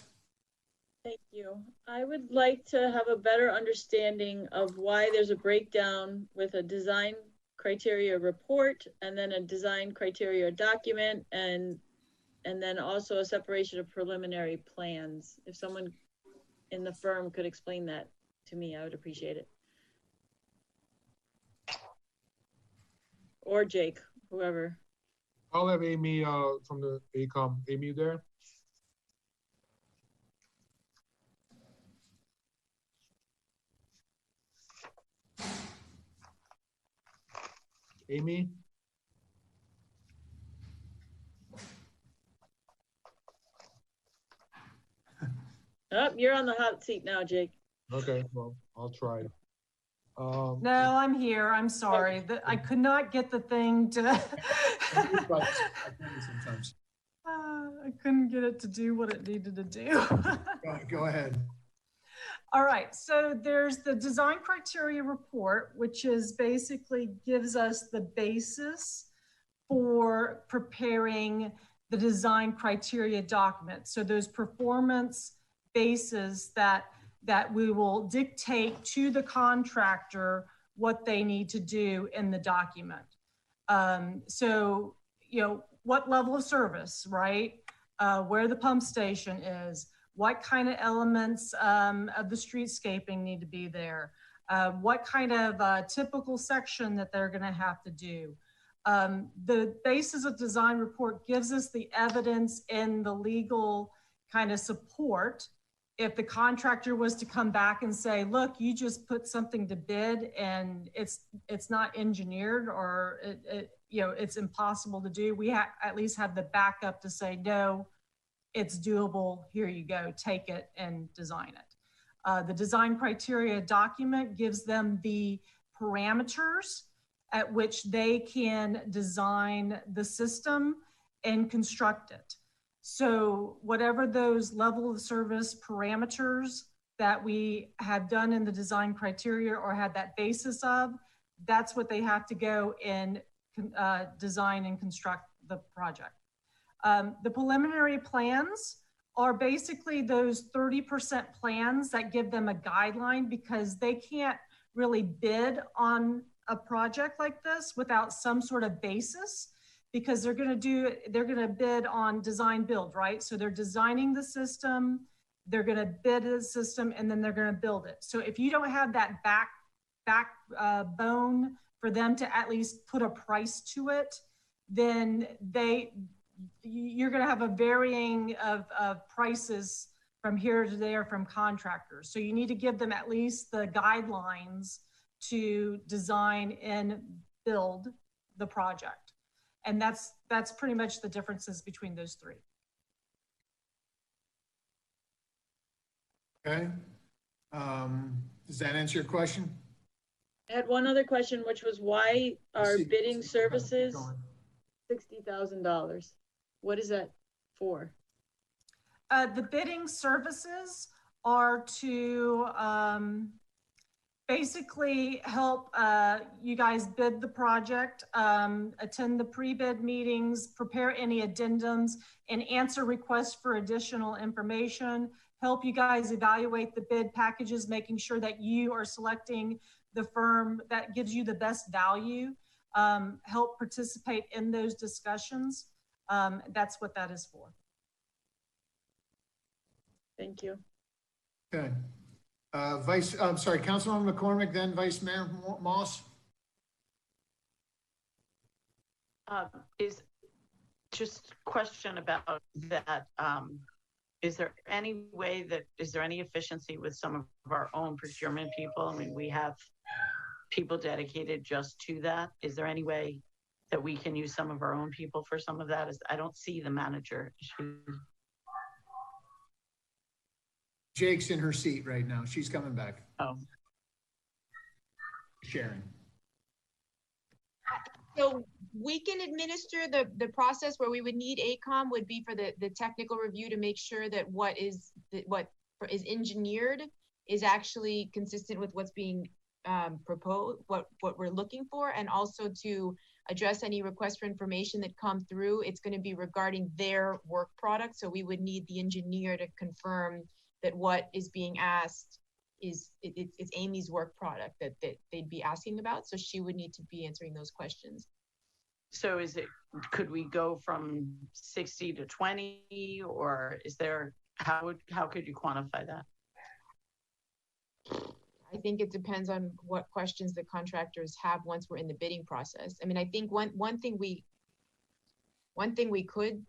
Thank you. I would like to have a better understanding of why there's a breakdown with a design criteria report and then a design criteria document and then also a separation of preliminary plans. If someone in the firm could explain that to me, I would appreciate it. Or Jake, whoever. I'll have Amy from the AECOM. Amy, there? Amy? Oh, you're on the hot seat now, Jake. Okay, well, I'll try. No, I'm here. I'm sorry. I could not get the thing to. Sometimes. I couldn't get it to do what it needed to do. Go ahead. All right, so there's the design criteria report, which is basically gives us the basis for preparing the design criteria document. So those performance bases that we will dictate to the contractor what they need to do in the document. So, you know, what level of service, right? Where the pump station is, what kind of elements of the streetscaping need to be there, what kind of typical section that they're gonna have to do. The basis of design report gives us the evidence and the legal kind of support. If the contractor was to come back and say, look, you just put something to bid and it's not engineered or you know, it's impossible to do, we at least have the backup to say, no, it's doable, here you go, take it and design it. The design criteria document gives them the parameters at which they can design the system and construct it. So whatever those level of service parameters that we have done in the design criteria or had that basis of, that's what they have to go and design and construct the project. The preliminary plans are basically those 30% plans that give them a guideline, because they can't really bid on a project like this without some sort of basis, because they're going to bid on design build, right? So they're designing the system, they're going to bid the system, and then they're going to build it. So if you don't have that backbone for them to at least put a price to it, then you're going to have a varying of prices from here to there from contractors. So you need to give them at least the guidelines to design and build the project. And that's pretty much the differences between those three. Okay. Does that answer your question? I had one other question, which was why are bidding services $60,000? What is that for? The bidding services are to basically help you guys bid the project, attend the pre-bid meetings, prepare any addendums, and answer requests for additional information, help you guys evaluate the bid packages, making sure that you are selecting the firm that gives you the best value, help participate in those discussions. That's what that is for. Thank you. Okay. I'm sorry, Councilwoman McCormick, then Vice Mayor Moss. Is just question about that. Is there any way is there any efficiency with some of our own procurement people? I mean, we have people dedicated just to that. Is there any way that we can use some of our own people for some of that? I don't see the manager. Jake's in her seat right now. She's coming back. Oh. Sharon. So we can administer the process where we would need ACOM would be for the technical review to make sure that what is engineered is actually consistent with what's being proposed, what we're looking for, and also to address any requests for information that come through. It's going to be regarding their work product. So we would need the engineer to confirm that what is being asked it's Amy's work product that they'd be asking about. So she would need to be answering those questions. So could we go from 60 to 20, or is there, how could you quantify that? I think it depends on what questions the contractors have once we're in the bidding process. I mean, I think one thing we could,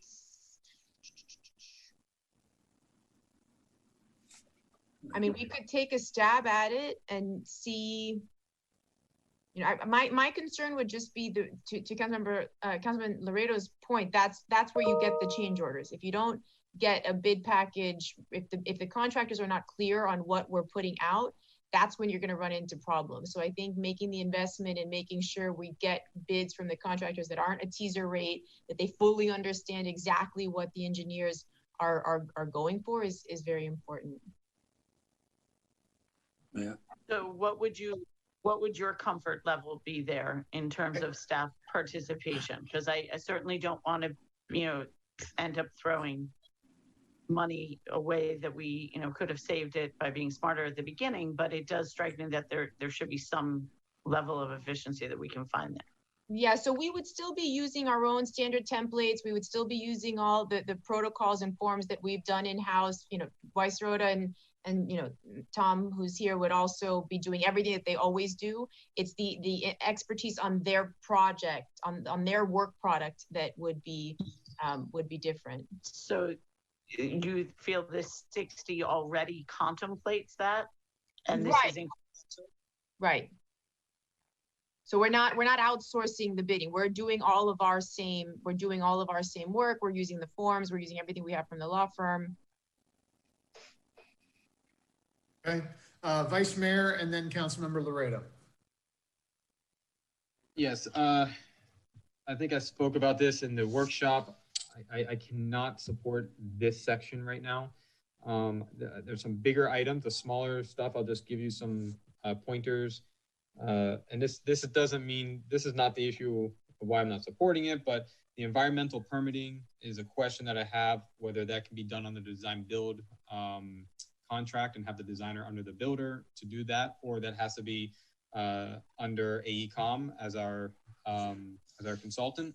I mean, we could take a stab at it and see, you know, my concern would just be to Councilman Laredo's point, that's where you get the change orders. If you don't get a bid package, if the contractors are not clear on what we're putting out, that's when you're going to run into problems. So I think making the investment and making sure we get bids from the contractors that aren't a teaser rate, that they fully understand exactly what the engineers are going for is very important. Yeah. So what would your comfort level be there in terms of staff participation? Because I certainly don't want to, you know, end up throwing money away that we, you know, could have saved it by being smarter at the beginning, but it does strike me that there should be some level of efficiency that we can find there. Yeah, so we would still be using our own standard templates. We would still be using all the protocols and forms that we've done in-house. You know, Vice Rhoda and you know, Tom, who's here, would also be doing everything that they always do. It's the expertise on their project, on their work product that would be different. So you feel this 60 already contemplates that? And this right. is Right. So we're not outsourcing the bidding. We're doing all of our same work. We're using the forms, we're using everything we have from the law firm. Okay, Vice Mayor and then Councilmember Laredo. Yes, I think I spoke about this in the workshop. I cannot support this section right now. There's some bigger items, the smaller stuff. I'll just give you some pointers. And this doesn't mean, this is not the issue of why I'm not supporting it, but the environmental permitting is a question that I have, whether that can be done on the design build contract and have the designer under the builder to do that, or that has to be under AECOM as our consultant.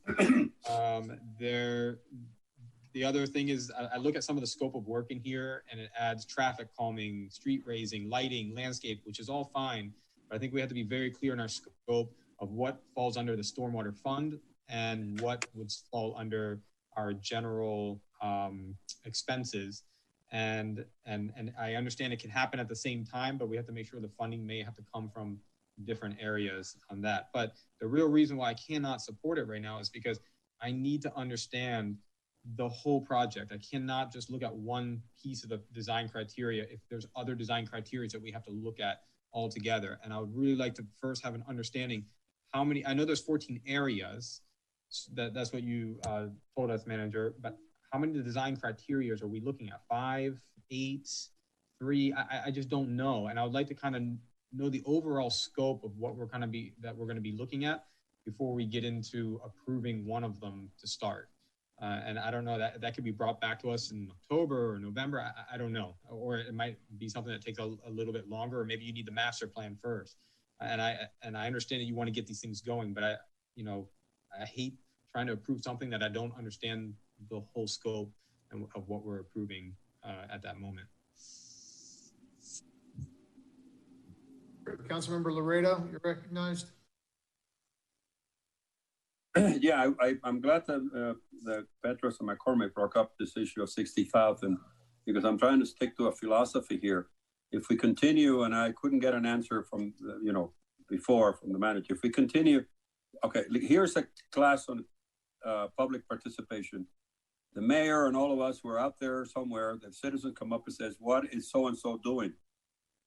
The other thing is I look at some of the scope of work in here, and it adds traffic calming, street raising, lighting, landscape, which is all fine. But I think we have to be very clear in our scope of what falls under the stormwater fund and what would fall under our general expenses. And I understand it can happen at the same time, but we have to make sure the funding may have to come from different areas on that. But the real reason why I cannot support it right now is because I need to understand the whole project. I cannot just look at one piece of the design criteria if there's other design criteria that we have to look at all together. And I would really like to first have an understanding how many, I know there's 14 areas, that's what you told us, manager, but how many design criteria are we looking at? 5, 8, 3? I just don't know. And I would like to kind of know the overall scope of what we're going to be looking at before we get into approving one of them to start. And I don't know, that could be brought back to us in October or November. I don't know. Or it might be something that takes a little bit longer, or maybe you need the master plan first. And I understand that you want to get these things going, but I hate trying to approve something that I don't understand the whole scope of what we're approving at that moment. Councilmember Laredo, you're recognized. Yeah, I'm glad that Petros and McCormick brought up this issue of 60,000, because I'm trying to stick to a philosophy here. If we continue, and I couldn't get an answer from, before from the manager, if we continue, okay, here's a class on public participation. The mayor and all of us who are out there somewhere, the citizens come up and says, what is so-and-so doing?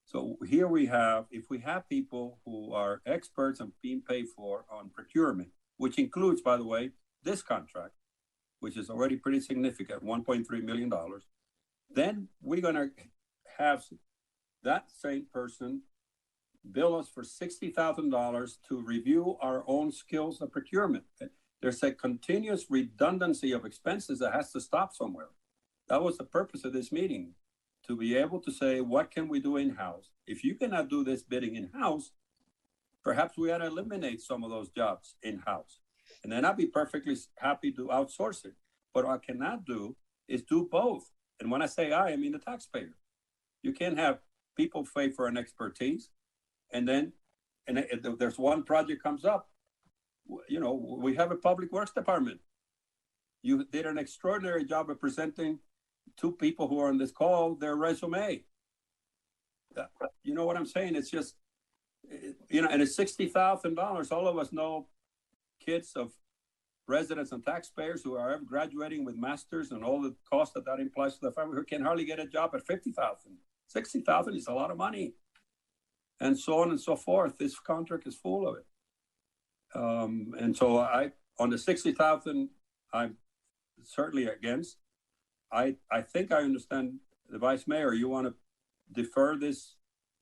So here we have, if we have people who are experts and being paid for on procurement, which includes, by the way, this contract, which is already pretty significant, $1.3 million, then we're going to have that same person bill us for $60,000 to review our own skills of procurement. There's a continuous redundancy of expenses that has to stop somewhere. That was the purpose of this meeting, to be able to say, what can we do in-house? If you cannot do this bidding in-house, perhaps we ought to eliminate some of those jobs in-house. And then I'd be perfectly happy to outsource it. But what I cannot do is do both. And when I say I mean the taxpayer. You can't have people pay for an expertise, and then there's one project comes up. We have a public works department. You did an extraordinary job of presenting to people who are on this call their resume. You know what I'm saying? It's just, and it's $60,000. All of us know kids of residents and taxpayers who are graduating with masters and all the cost that implies to the family, who can hardly get a job at $50,000. $60,000 is a lot of money, and so on and so forth. This contract is full of it. And so on the 60,000, I'm certainly against. I think I understand the Vice Mayor. You want to defer this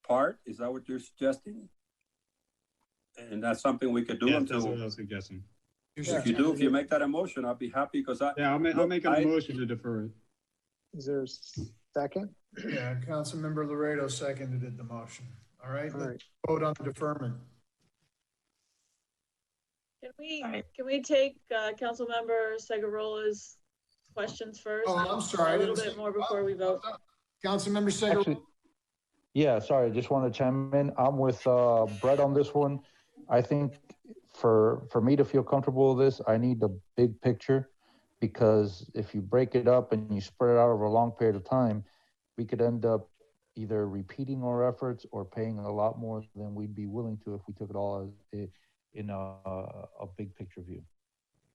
part? Is that what you're suggesting? And that's something we could do until. That's what I was suggesting. If you make that a motion, I'll be happy, because I'll make a motion to defer it. Is there a second? Yeah, Councilmember Laredo seconded the motion. All right. Let's vote on the deferment. Can we take Councilmember Segurola's questions first? Oh, I'm sorry. A little bit more before we vote. Councilmember Segurola. Yeah, sorry. I just want to chime in. I'm with Brett on this one. I think for me to feel comfortable with this, I need the big picture, because if you break it up and you spread it out over a long period of time, we could end up either repeating our efforts or paying a lot more than we'd be willing to if we took it all in a big picture view.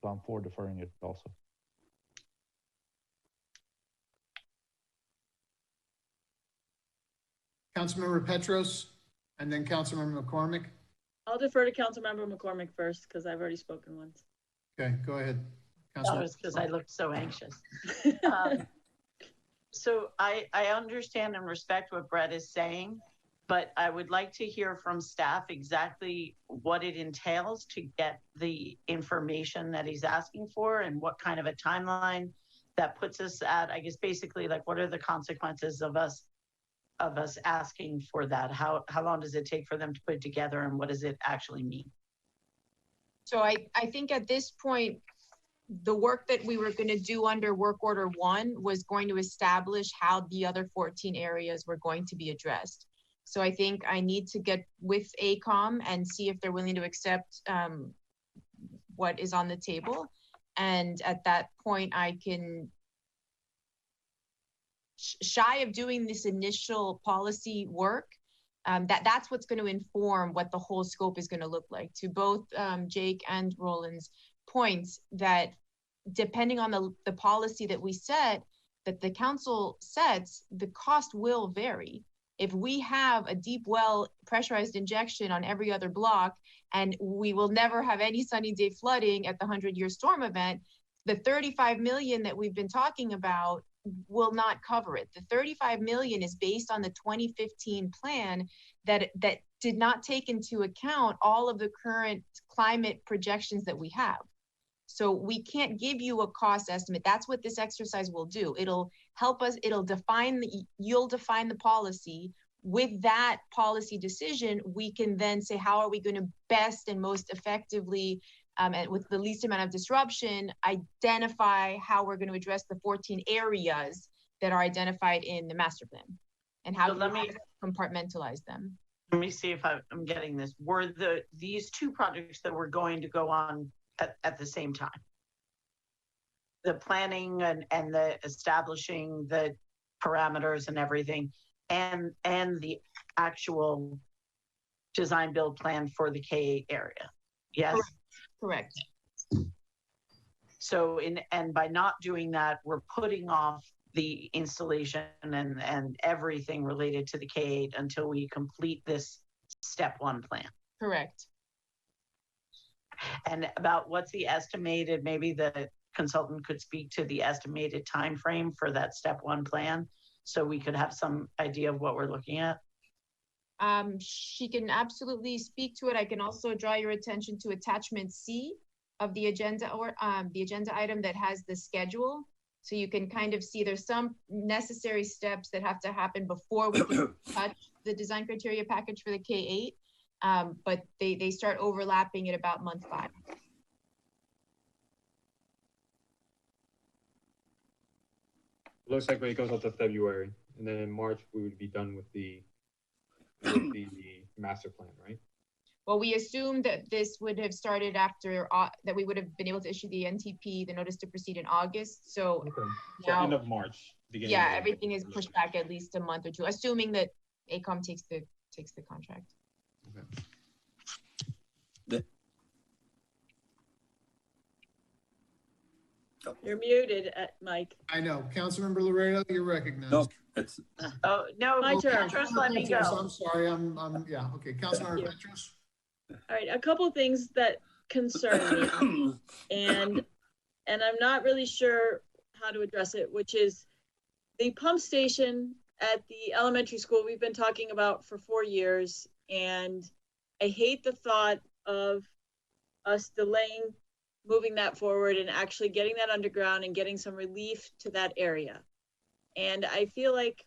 So I'm for deferring it also. Councilmember Petros, and then Councilmember McCormick. I'll defer to Councilmember McCormick first because I've already spoken once. Okay, go ahead. That was because I looked so anxious. So I understand and respect what Brett is saying, but I would like to hear from staff exactly what it entails to get the information that he's asking for and what kind of a timeline that puts us at, I guess, basically, like, what are the consequences of us asking for that? How long does it take for them to put it together, and what does it actually mean? So I think at this point, the work that we were going to do under work order 1 was going to establish how the other 14 areas were going to be addressed. So I think I need to get with AECOM and see if they're willing to accept what is on the table. And at that point, I can, shy of doing this initial policy work, that's what's going to inform what the whole scope is going to look like. To both Jake and Roland's points, that depending on the policy that we set, that the council sets, the cost will vary. If we have a deep well pressurized injection on every other block, and we will never have any sunny day flooding at the 100-year storm event, the 35 million that we've been talking about will not cover it. The 35 million is based on the 2015 plan that did not take into account all of the current climate projections that we have. So we can't give you a cost estimate. That's what this exercise will do. It'll help us, you'll define the policy. With that policy decision, we can then say, how are we going to best and most effectively, and with the least amount of disruption, identify how we're going to address the 14 areas that are identified in the master plan, and how to compartmentalize them. Let me see if I'm getting this. Were these two projects that were going to go on at the same time? The planning and the establishing the parameters and everything, and the actual design build plan for the K area. Yes? Correct. So and by not doing that, we're putting off the installation and everything related to the K8 until we complete this step 1 plan. Correct. And about what's the estimated, maybe the consultant could speak to the estimated time frame for that step 1 plan, so we could have some idea of what we're looking at. She can absolutely speak to it. I can also draw your attention to attachment C of the agenda, or the agenda item that has the schedule. So you can kind of see there's some necessary steps that have to happen before we can touch the design criteria package for the K8. But they start overlapping at about month 5. Looks like it goes out to February, and then in March we would be done with the master plan, right? Well, we assumed that this would have started after that we would have been able to issue the NTP, the notice to proceed, in August. So okay. Now, so end of March, beginning. Yeah, of everything is pushed back at least a month or two, assuming that AECOM takes the contract. Okay. You're muted, Mike. I know. Councilmember Laredo, you're recognized. No, it's Oh no, My turn. Petros, let me go. I'm sorry. I'm yeah. Okay, Councilmember Petros. All right, a couple things that concern me, and I'm not really sure how to address it, which is the pump station at the elementary school we've been talking about for 4 years, and I hate the thought of us delaying moving that forward and actually getting that underground and getting some relief to that area. And I feel like,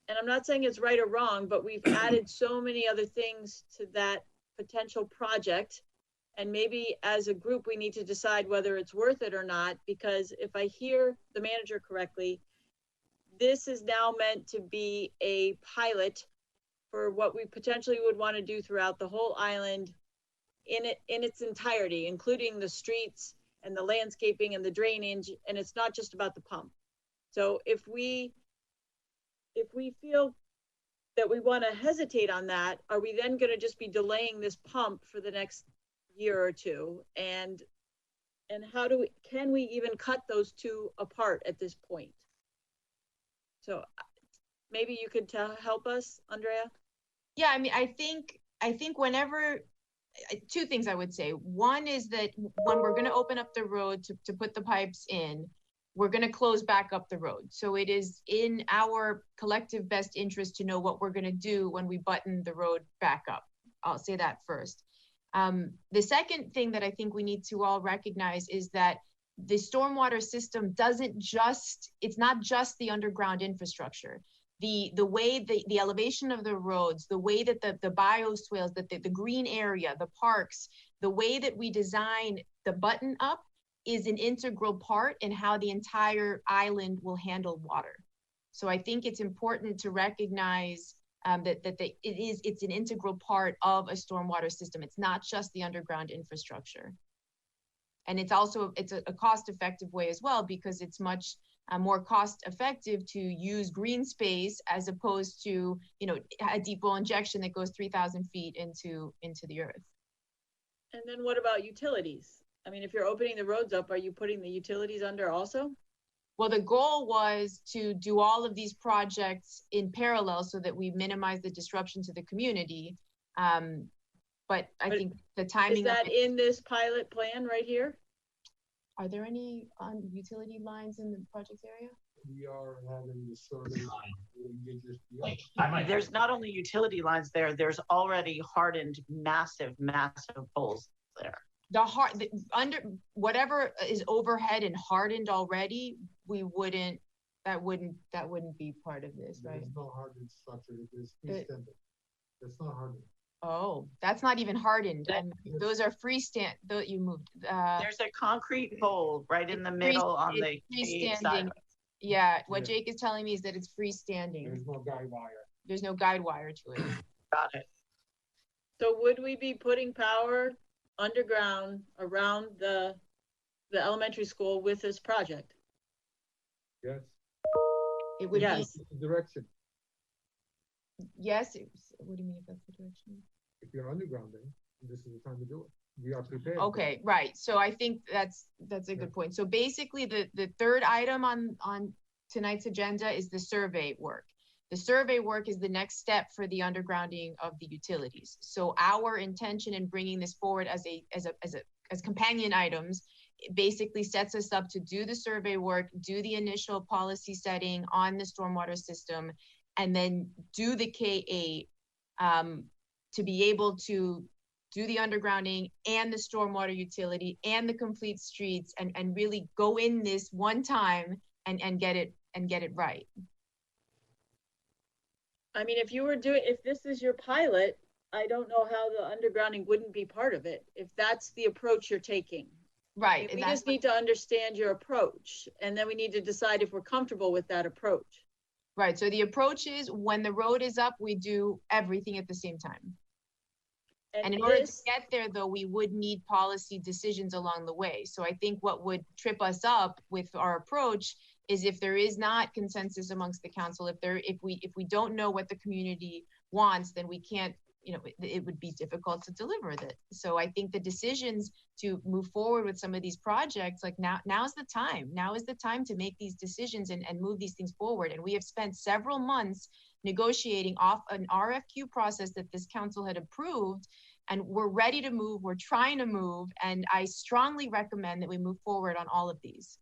and I'm not saying it's right or wrong, but we've added so many other things to that potential project. And maybe as a group, we need to decide whether it's worth it or not, because if I hear the manager correctly, this is now meant to be a pilot for what we potentially would want to do throughout the whole island in its entirety, including the streets and the landscaping and the drainage. And it's not just about the pump. So if we feel that we want to hesitate on that, are we then going to just be delaying this pump for the next year or two, and how can we even cut those two apart at this point? So maybe you could help us, Andrea? Yeah, I mean, I think whenever, two things I would say. One is that when we're going to open up the road to put the pipes in, we're going to close back up the road. So it is in our collective best interest to know what we're going to do when we button the road back up. I'll say that first. The second thing that I think we need to all recognize is that the stormwater system it's not just the underground infrastructure. The way the elevation of the roads, the way that the bioswales, the green area, the parks, the way that we design the button up is an integral part in how the entire island will handle water. So I think it's important to recognize it's an integral part of a stormwater system. It's not just the underground infrastructure. And it's a cost-effective way as well, because it's much more cost-effective to use green space as opposed to, a deep well injection that goes 3,000 feet into the earth. And then what about utilities? I mean, if you're opening the roads up, are you putting the utilities under also? Well, the goal was to do all of these projects in parallel so that we minimize the disruption to the community. But I think the timing is that in this pilot plan right here? Are there any utility lines in the project area? We are having the survey. There's not only utility lines there, there's already hardened massive poles there. Whatever is overhead and hardened already, that wouldn't be part of this, right? There's no hardened structure. It is freestanding. That's not hardened. Oh, that's not even hardened. Those are freestand. Though you moved. There's a concrete pole right in the middle on the freestanding. Yeah, what Jake is telling me is that it's freestanding. There's no guide wire. There's no guide wire to it. Got it. So would we be putting power underground around the elementary school with this project? Yes. It would be the direction. Yes. What do you mean if that's the direction? If you're underground, then this is the time to do it. We are prepared. Okay, right. So I think that's a good point. So basically the third item on tonight's agenda is the survey work. The survey work is the next step for the undergrounding of the utilities. So our intention in bringing this forward as companion items basically sets us up to do the survey work, do the initial policy setting on the stormwater system, and then do the K8 to be able to do the undergrounding and the stormwater utility and the complete streets and really go in this one time and get it right. I mean, if this is your pilot, I don't know how the undergrounding wouldn't be part of it, if that's the approach you're taking. Right. We just need to understand your approach, and then we need to decide if we're comfortable with that approach. Right. So the approach is when the road is up, we do everything at the same time. And in order to get there, though, we would need policy decisions along the way. So I think what would trip us up with our approach is if there is not consensus amongst the council, if we don't know what the community wants, then we can't, it would be difficult to deliver that. So I think the decisions to move forward with some of these projects, like now's the time. Now is the time to make these decisions and move these things forward. And we have spent several months negotiating off an RFQ process that this council had approved, and we're ready to move, we're trying to move, and I strongly recommend that we move forward on all of these.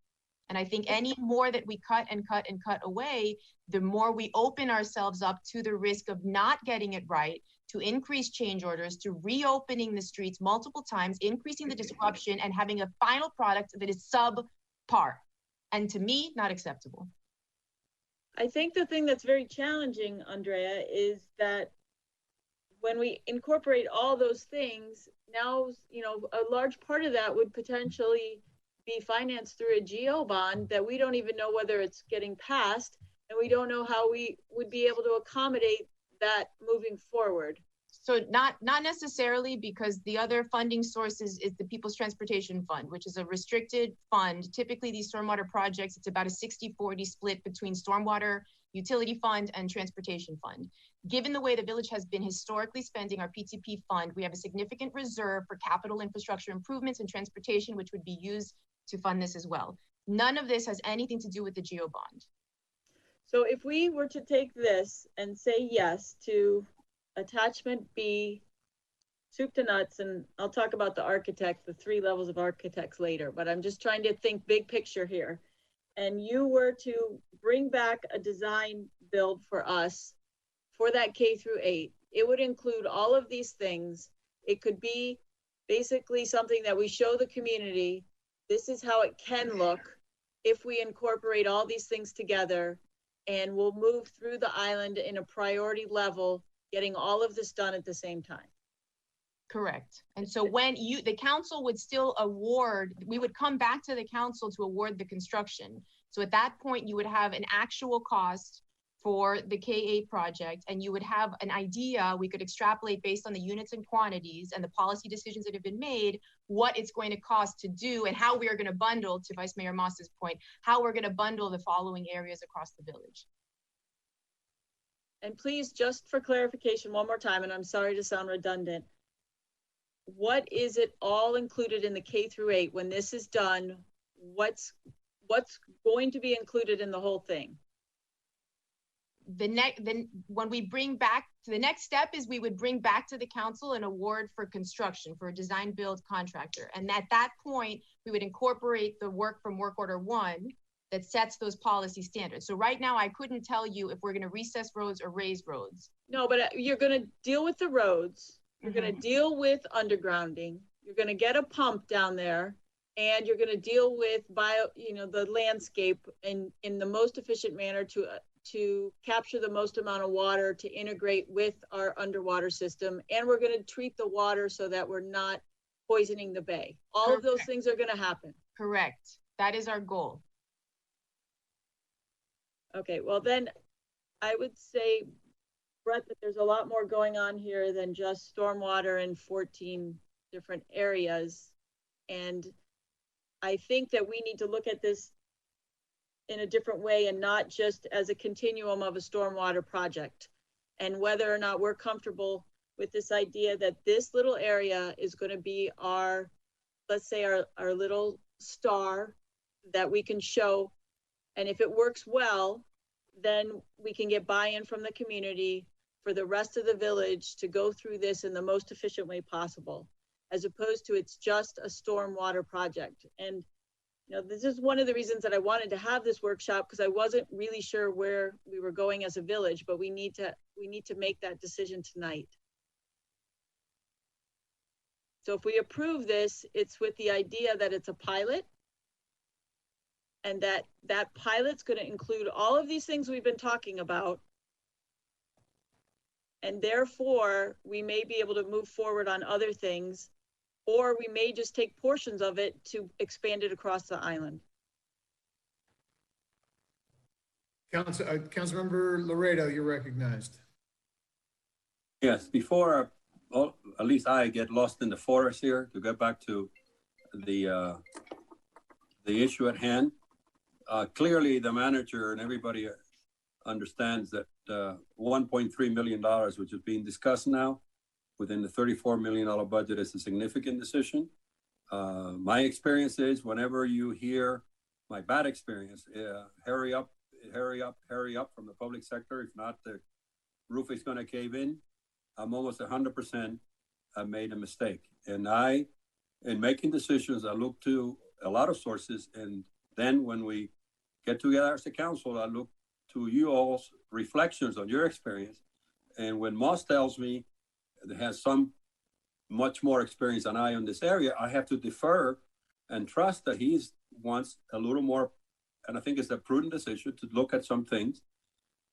And I think any more that we cut and cut and cut away, the more we open ourselves up to the risk of not getting it right, to increase change orders, to reopening the streets multiple times, increasing the disruption, and having a final product that is subpar. And to me, not acceptable. I think the thing that's very challenging, Andrea, is that when we incorporate all those things, now, a large part of that would potentially be financed through a GO bond that we don't even know whether it's getting passed, and we don't know how we would be able to accommodate that moving forward. So not necessarily, because the other funding source is the People's Transportation Fund, which is a restricted fund. Typically these stormwater projects, it's about a 60-40 split between stormwater utility fund and transportation fund. given the way the village has been historically spending our PTP fund, we have a significant reserve for capital infrastructure improvements and transportation, which would be used to fund this as well. None of this has anything to do with the GEO bond. So if we were to take this and say yes to attachment B, soup to nuts, and I'll talk about the architect, the 3 levels of architects later, but I'm just trying to think big picture here. And you were to bring back a design build for us for that K through 8, it would include all of these things. It could be basically something that we show the community, this is how it can look if we incorporate all these things together, and we'll move through the island in a priority level, getting all of this done at the same time. Correct. And so when the council would still award, we would come back to the council to award the construction. So at that point, you would have an actual cost for the K8 project, and you would have an idea, we could extrapolate based on the units and quantities and the policy decisions that have been made, what it's going to cost to do and how we are going to bundle, to Vice Mayor Moss's point, how we're going to bundle the following areas across the village. And please, just for clarification one more time, and I'm sorry to sound redundant, what is it all included in the K through 8 when this is done? What's going to be included in the whole thing? When we bring back to the next step is we would bring back to the council an award for construction for a design build contractor. And at that point, we would incorporate the work from work order 1 that sets those policy standards. So right now, I couldn't tell you if we're going to recess roads or raise roads. No, but you're going to deal with the roads. You're going to deal with undergrounding. You're going to get a pump down there, and you're going to deal with the landscape in the most efficient manner to capture the most amount of water to integrate with our underwater system. And we're going to treat the water so that we're not poisoning the bay. All of those things are going to happen. Correct. That is our goal. Okay, well then I would say, Brett, that there's a lot more going on here than just stormwater in 14 different areas. And I think that we need to look at this in a different way and not just as a continuum of a stormwater project. And whether or not we're comfortable with this idea that this little area is going to be our, let's say our little star that we can show. And if it works well, then we can get buy-in from the community for the rest of the village to go through this in the most efficient way possible, as opposed to it's just a stormwater project. And this is one of the reasons that I wanted to have this workshop, because I wasn't really sure where we were going as a village, but we need to make that decision tonight. So if we approve this, it's with the idea that it's a pilot, and that pilot's going to include all of these things we've been talking about. And therefore, we may be able to move forward on other things, or we may just take portions of it to expand it across the island. Councilmember Laredo, you're recognized. Yes, before, at least I get lost in the forest here, to get back to the issue at hand. Clearly, the manager and everybody understands that $1.3 million, which is being discussed now, within the $34 million budget, is a significant decision. My experience is whenever you hear, my bad experience, hurry up from the public sector. If not, the roof is going to cave in. I'm almost 100% I made a mistake. And in making decisions, I look to a lot of sources. And then when we get together as a council, I look to you all's reflections on your experience. And when Moss tells me that has some much more experience than I in this area, I have to defer and trust that he wants a little more. And I think it's a prudent decision to look at some things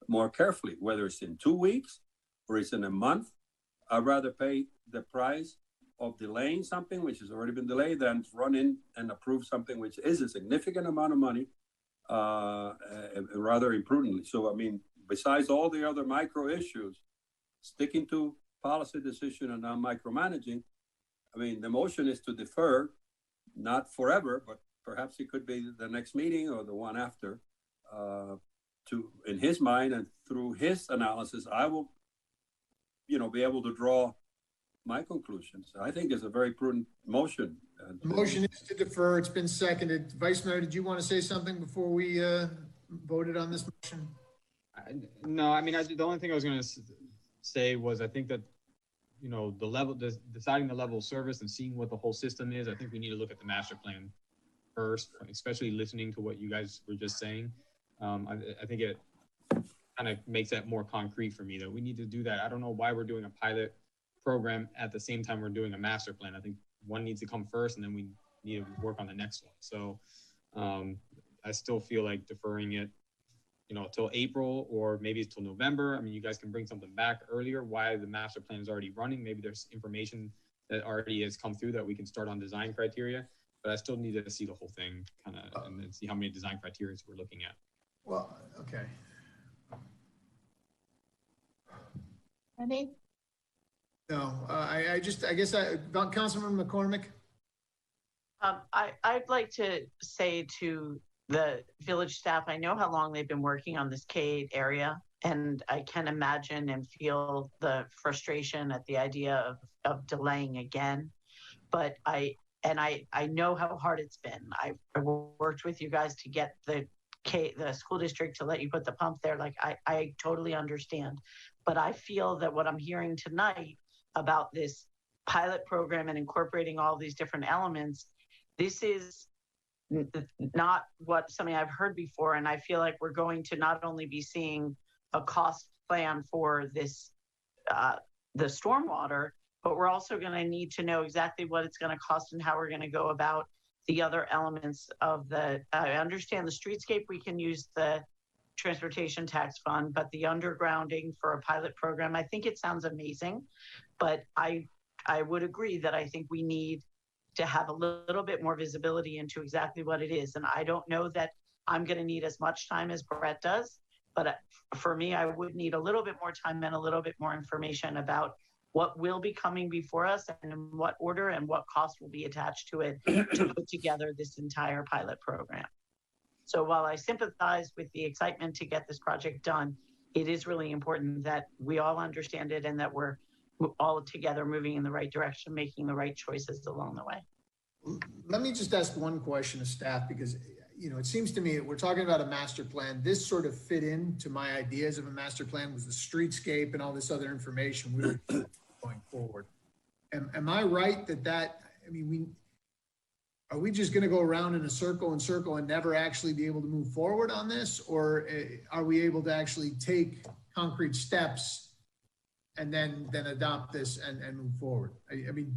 more carefully, whether it's in 2 weeks or it's in a month. I'd rather pay the price of delaying something which has already been delayed than run in and approve something which is a significant amount of money, rather imprudently. So, I mean, besides all the other micro issues, sticking to policy decision and not micromanaging, I mean, the motion is to defer, not forever, but perhaps it could be the next meeting or the one after, in his mind and through his analysis, I will be able to draw my conclusions. I think it's a very prudent motion. The motion is to defer. It's been seconded. Vice Mayor, did you want to say something before we voted on this motion? No, I mean, the only thing I was going to say was I think that, deciding the level of service and seeing what the whole system is, I think we need to look at the master plan first, especially listening to what you guys were just saying. I think it kind of makes that more concrete for me that we need to do that. I don't know why we're doing a pilot program at the same time we're doing a master plan. I think one needs to come first and then we need to work on the next one. So I still feel like deferring it, till April or maybe till November. I mean, you guys can bring something back earlier while the master plan is already running. Maybe there's information that already has come through that we can start on design criteria, but I still need to see the whole thing kind of and then see how many design criteria we're looking at. Well, okay. Any? No, Councilman McCormick. I'd like to say to the village staff, I know how long they've been working on this K8 area, and I can imagine and feel the frustration at the idea of delaying again. But I know how hard it's been. I worked with you guys to get the school district to let you put the pump there. Like I totally understand, but I feel that what I'm hearing tonight about this pilot program and incorporating all these different elements, this is not something I've heard before. And I feel like we're going to not only be seeing a cost plan for this, the stormwater, but we're also going to need to know exactly what it's going to cost and how we're going to go about the other elements of I understand the streetscape, we can use the transportation tax fund, but the undergrounding for a pilot program, I think it sounds amazing, but I would agree that I think we need to have a little bit more visibility into exactly what it is. And I don't know that I'm going to need as much time as Brett does, but for me, I would need a little bit more time and a little bit more information about what will be coming before us and in what order and what cost will be attached to it to put together this entire pilot program. So while I sympathize with the excitement to get this project done, it is really important that we all understand it and that we're all together moving in the right direction, making the right choices along the way. Let me just ask one question of staff, because it seems to me we're talking about a master plan. This sort of fit into my ideas of a master plan, was the streetscape and all this other information we were going forward. Am I right are we just going to go around in a circle and never actually be able to move forward on this? Or are we able to actually take concrete steps and then adopt this and move forward? I mean,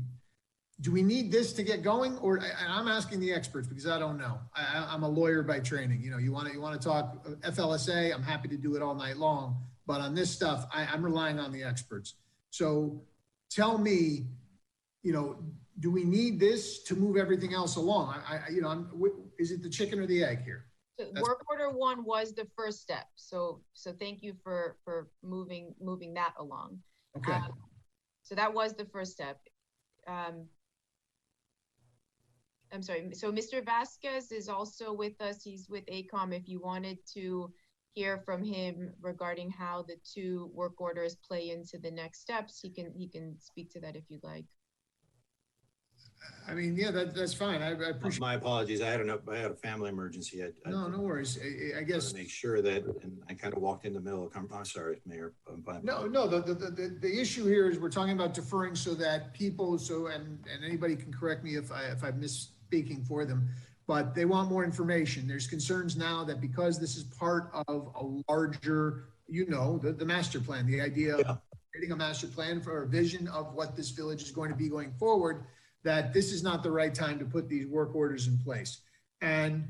do we need this to get going? Or, and I'm asking the experts because I don't know. I'm a lawyer by training. You want to talk FLSA, I'm happy to do it all night long. But on this stuff, I'm relying on the experts. So tell me, do we need this to move everything else along? Is it the chicken or the egg here? So work order 1 was the first step. So thank you for moving that along. Okay. So that was the first step. I'm sorry. So Mr. Vasquez is also with us. He's with ACOM. If you wanted to hear from him regarding how the 2 work orders play into the next steps, he can speak to that if you'd like. I mean, yeah, that's fine. I appreciate. My apologies. I had a family emergency. No worries. I guess to make sure that, and I kind of walked in the middle of. I'm sorry, Mayor. No. The issue here is we're talking about deferring so that people, and anybody can correct me if I'm misspeaking for them, but they want more information. There's concerns now that because this is part of a larger, the master plan, the idea of creating a master plan for a vision of what this village is going to be going forward, that this is not the right time to put these work orders in place. And,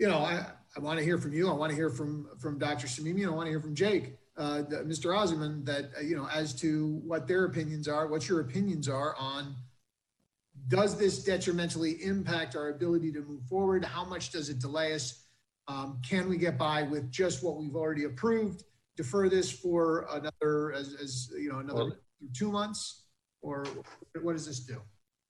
I want to hear from you. I want to hear from Dr. Samimy, and I want to hear from Jake, Mr. Oziman, that, as to what their opinions are, what your opinions are on, does this detrimentally impact our ability to move forward? How much does it delay us? Can we get by with just what we've already approved? Defer this for another, another 2 months? Or what does this do?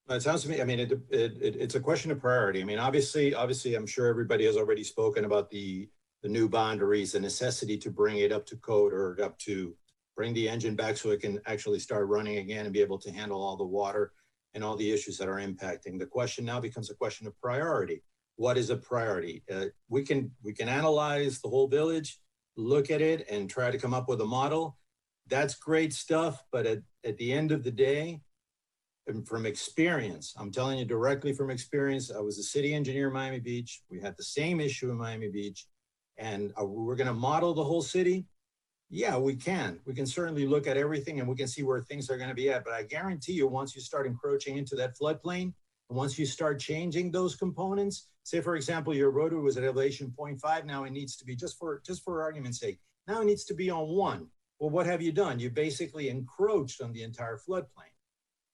It sounds to me, I mean, it's a question of priority. I mean, obviously, I'm sure everybody has already spoken about the new boundaries, the necessity to bring it up to code or up to bring the engine back so it can actually start running again and be able to handle all the water and all the issues that are impacting. The question now becomes a question of priority. What is a priority? We can analyze the whole village, look at it, and try to come up with a model. That's great stuff, but at the end of the day, and from experience, I'm telling you directly from experience, I was a city engineer in Miami Beach. We had the same issue in Miami Beach, and we're going to model the whole city. Yeah, we can. We can certainly look at everything and we can see where things are going to be at. But I guarantee you, once you start encroaching into that floodplain, and once you start changing those components, say, for example, your roadway was at elevation 0.5, now it needs to be, just for argument's sake, now it needs to be on 1. Well, what have you done? You basically encroached on the entire floodplain.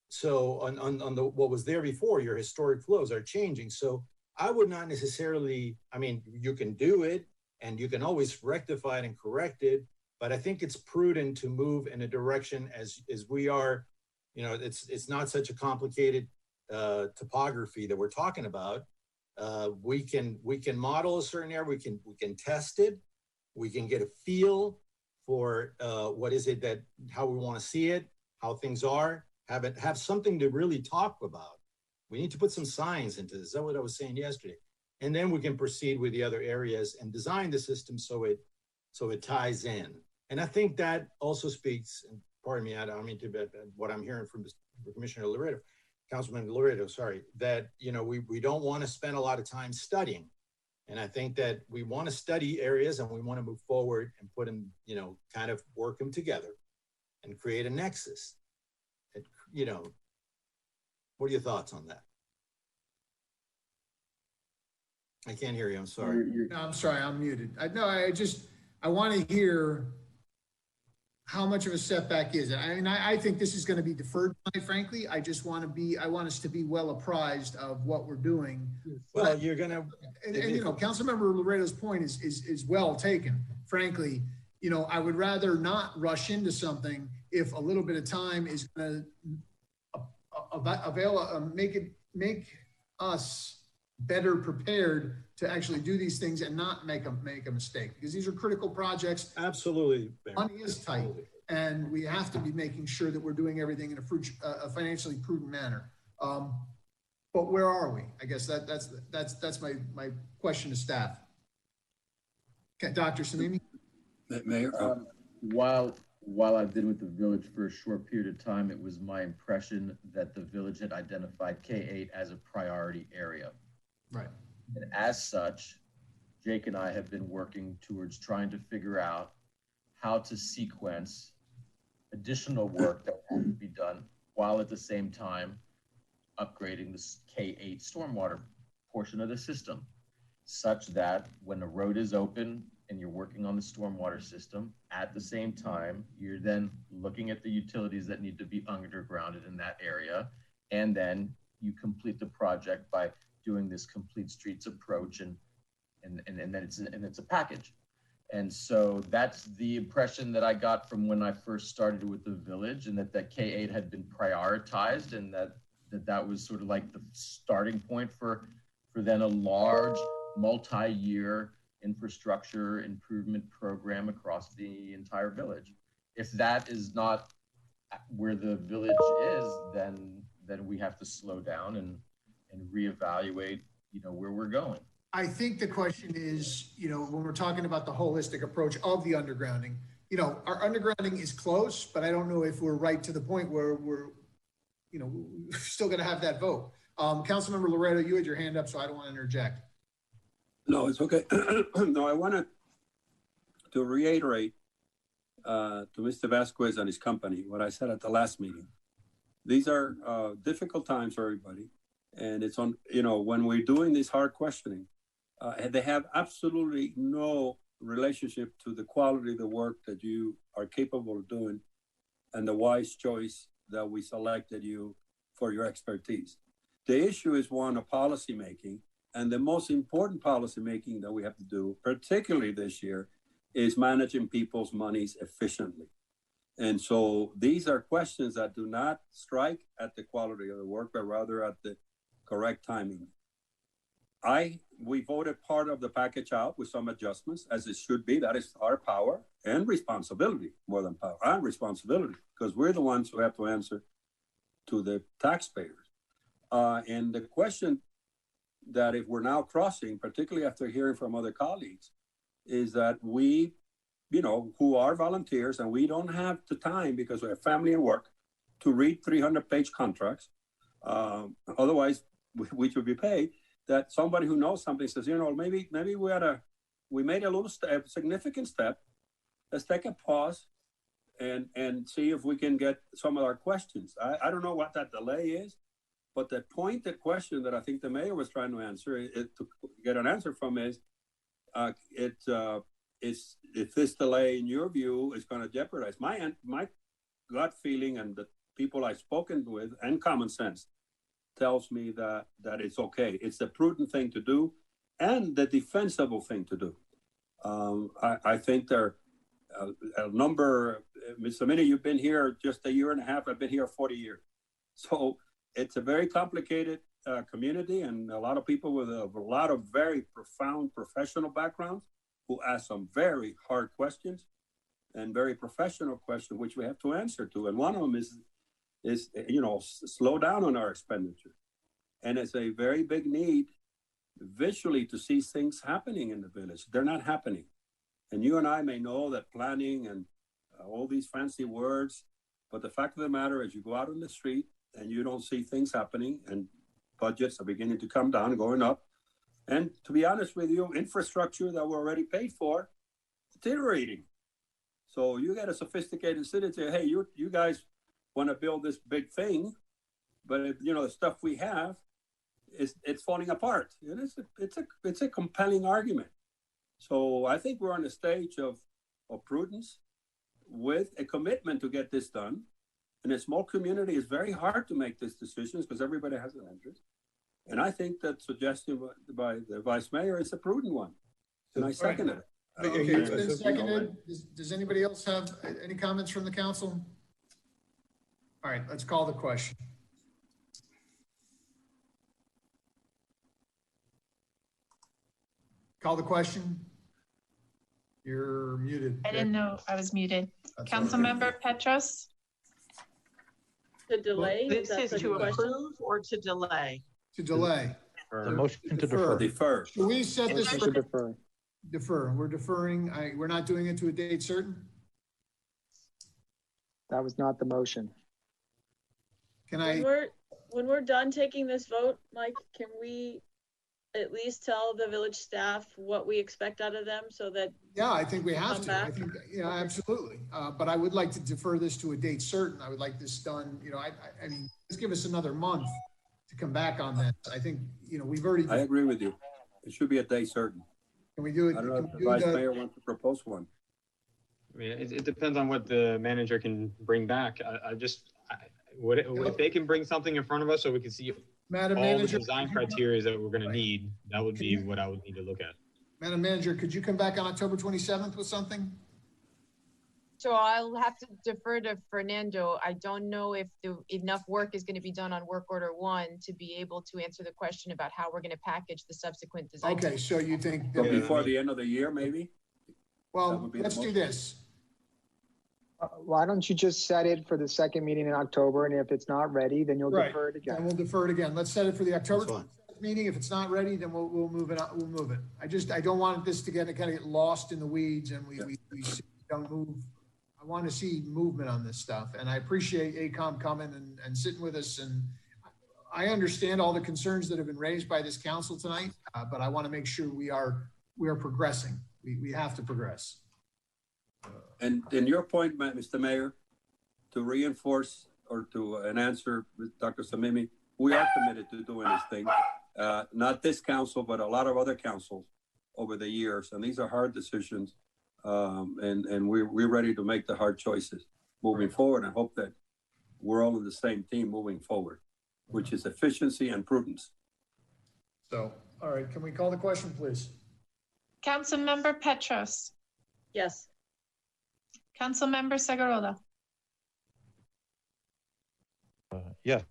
So on what was there before, your historic flows are changing. So I would not necessarily, I mean, you can do it and you can always rectify it and correct it, but I think it's prudent to move in a direction as we are, you know, it's not such a complicated topography that we're talking about. We can model a certain area, we can test it, we can get a feel for what is it that, how we want to see it, how things are, have something to really talk about. We need to put some science into this. That's what I was saying yesterday. And then we can proceed with the other areas and design the system so it ties in. And I think that also speaks, and pardon me, I don't mean to, what I'm hearing from Commissioner Laredo, Councilman Laredo, sorry, that, you know, we don't want to spend a lot of time studying. And I think that we want to study areas and we want to move forward and put them, you know, kind of work them together and create a nexus. And, you know, what are your thoughts on that? I can't hear you, I'm sorry. No, I'm sorry, I'm muted. I want to hear how much of a setback is it? I mean, I think this is going to be deferred, quite frankly. I want us to be well apprised of what we're doing. Well, you're going to, and you know, Councilmember Laredo's point is well taken. Frankly, you know, I would rather not rush into something if a little bit of time is going to make us better prepared to actually do these things and not make a mistake, because these are critical projects. Absolutely. Money is tight, and we have to be making sure that we're doing everything in a financially prudent manner. But where are we? I guess that's my question to staff. Okay, Dr. Samimy. Mayor, while I've been with the village for a short period of time, it was my impression that the village had identified K8 as a priority area. Right. And as such, Jake and I have been working towards trying to figure out how to sequence additional work that has to be done while at the same time upgrading the K8 stormwater portion of the system, such that when the road is open and you're working on the stormwater system, at the same time, you're then looking at the utilities that need to be undergrounded in that area, and then you complete the project by doing this complete streets approach, and then it's a package. And so that's the impression that I got from when I first started with the village, and that K8 had been prioritized, and that was sort of like the starting point for then a large multi-year infrastructure improvement program across the entire village. If that is not where the village is, then we have to slow down and reevaluate, you know, where we're going. I think the question is, you know, when we're talking about the holistic approach of the undergrounding, you know, our undergrounding is close, but I don't know if we're right to the point where we're, you know, still going to have that vote. Councilmember Laredo, you had your hand up, so I don't want to interject. No, it's okay. No, I wanted to reiterate to Mr. Vasquez and his company what I said at the last meeting. These are difficult times for everybody. And it's on, you know, when we're doing this hard questioning, they have absolutely no relationship to the quality of the work that you are capable of doing and the wise choice that we selected you for your expertise. The issue is one of policy making, and the most important policy making that we have to do, particularly this year, is managing people's monies efficiently. And so these are questions that do not strike at the quality of the work, but rather at the correct timing. we voted part of the package out with some adjustments, as it should be. That is our power and responsibility, more than power, and responsibility, because we're the ones who have to answer to the taxpayers. And the question that if we're now crossing, particularly after hearing from other colleagues, is that we, who are volunteers, and we don't have the time because we have family and work to read 300-page contracts. Otherwise, we should be paid. That somebody who knows something says, maybe we made a significant step. Let's take a pause and see if we can get some of our questions. I don't know what that delay is, but the pointed question that I think the mayor was trying to answer, to get an answer from is, if this delay, in your view, is going to jeopardize my gut feeling, and the people I've spoken with, and common sense tells me that it's okay. It's the prudent thing to do and the defensible thing to do. I think there are a number, Ms. Samimy, you've been here just a year and a half. I've been here 40 years. So it's a very complicated community, and a lot of people with a lot of very profound professional backgrounds who ask some very hard questions and very professional questions, which we have to answer to. And one of them is slow down on our expenditure. And it's a very big need visually to see things happening in the village. They're not happening. And you and I may know that planning and all these fancy words, but the fact of the matter is you go out on the street and you don't see things happening, and budgets are beginning to come down, going up. And to be honest with you, infrastructure that we're already paid for, deteriorating. So you get a sophisticated citizen, hey, you guys want to build this big thing, but the stuff we have it's falling apart. It's a compelling argument. So I think we're on a stage of prudence with a commitment to get this done. In a small community, it's very hard to make these decisions because everybody has an interest. And I think that suggestion by the vice mayor is a prudent one. And I second it. Okay, it's been seconded. Does anybody else have any comments from the council? All right, let's call the question. Call the question. You're muted. I didn't know I was muted. Councilmember Petros? To delay? This is to approve or to delay? To delay. The motion to defer. Defer. Should we set this for defer? Defer. We're deferring. We're not doing it to a date certain? That was not the motion. When we're done taking this vote, Mike, can we at least tell the village staff what we expect out of them so that? Yeah, I think we have to. I think, absolutely. But I would like to defer this to a date certain. I would like this done, I mean, let's give us another month to come back on this. I think, we've already. I agree with you. It should be a day certain. Can we do it? I don't know if the vice mayor wants to propose one. I mean, it depends on what the manager can bring back. If they can bring something in front of us so we can see Madam all Manager, the design criteria that we're going to need, that would be what I would need to look at. Madam Manager, could you come back on October 27th with something? So I'll have to defer to Fernando. I don't know if enough work is going to be done on work order 1 to be able to answer the question about how we're going to package the subsequent design. Okay, so you think So before the end of the year, maybe? Well, let's do this. Why don't you just set it for the second meeting in October, and if it's not ready, then you'll defer it again. And we'll defer it again. Let's set it for the October meeting. If it's not ready, then we'll move it. We'll move it. I don't want this to kind of get lost in the weeds, and we don't move. I want to see movement on this stuff, and I appreciate ACOM coming and sitting with us. And I understand all the concerns that have been raised by this council tonight, but I want to make sure we are progressing. We have to progress. And in your point, Mr. Mayor, to reinforce or to answer Dr. Samimy, we are committed to doing this thing. Not this council, but a lot of other councils over the years. And these are hard decisions. And we're ready to make the hard choices moving forward. I hope that we're all in the same team moving forward, which is efficiency and prudence. So, all right, can we call the question, please? Councilmember Petros? Yes. Councilmember Segurola? Yes.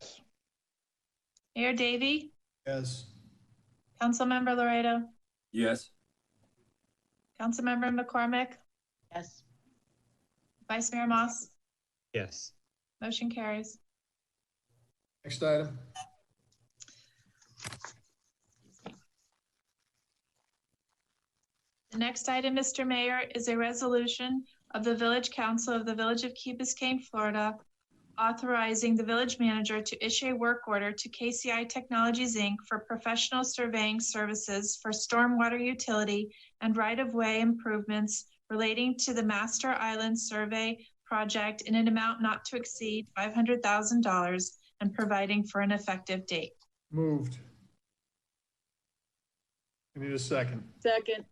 Mayor Davey? Yes. Councilmember Laredo, Yes. Councilmember McCormick, Yes. Vice Mayor Moss, Yes. motion carries. Next item. The next item, Mr. Mayor, is a resolution of the Village Council of the Village of Key Biscayne, Florida, authorizing the village manager to issue a work order to KCI Technologies, Inc. for professional surveying services for stormwater utility and right-of-way improvements relating to the Master Island Survey project in an amount not to exceed $500,000 and providing for an effective date. Moved. I need a second. Second.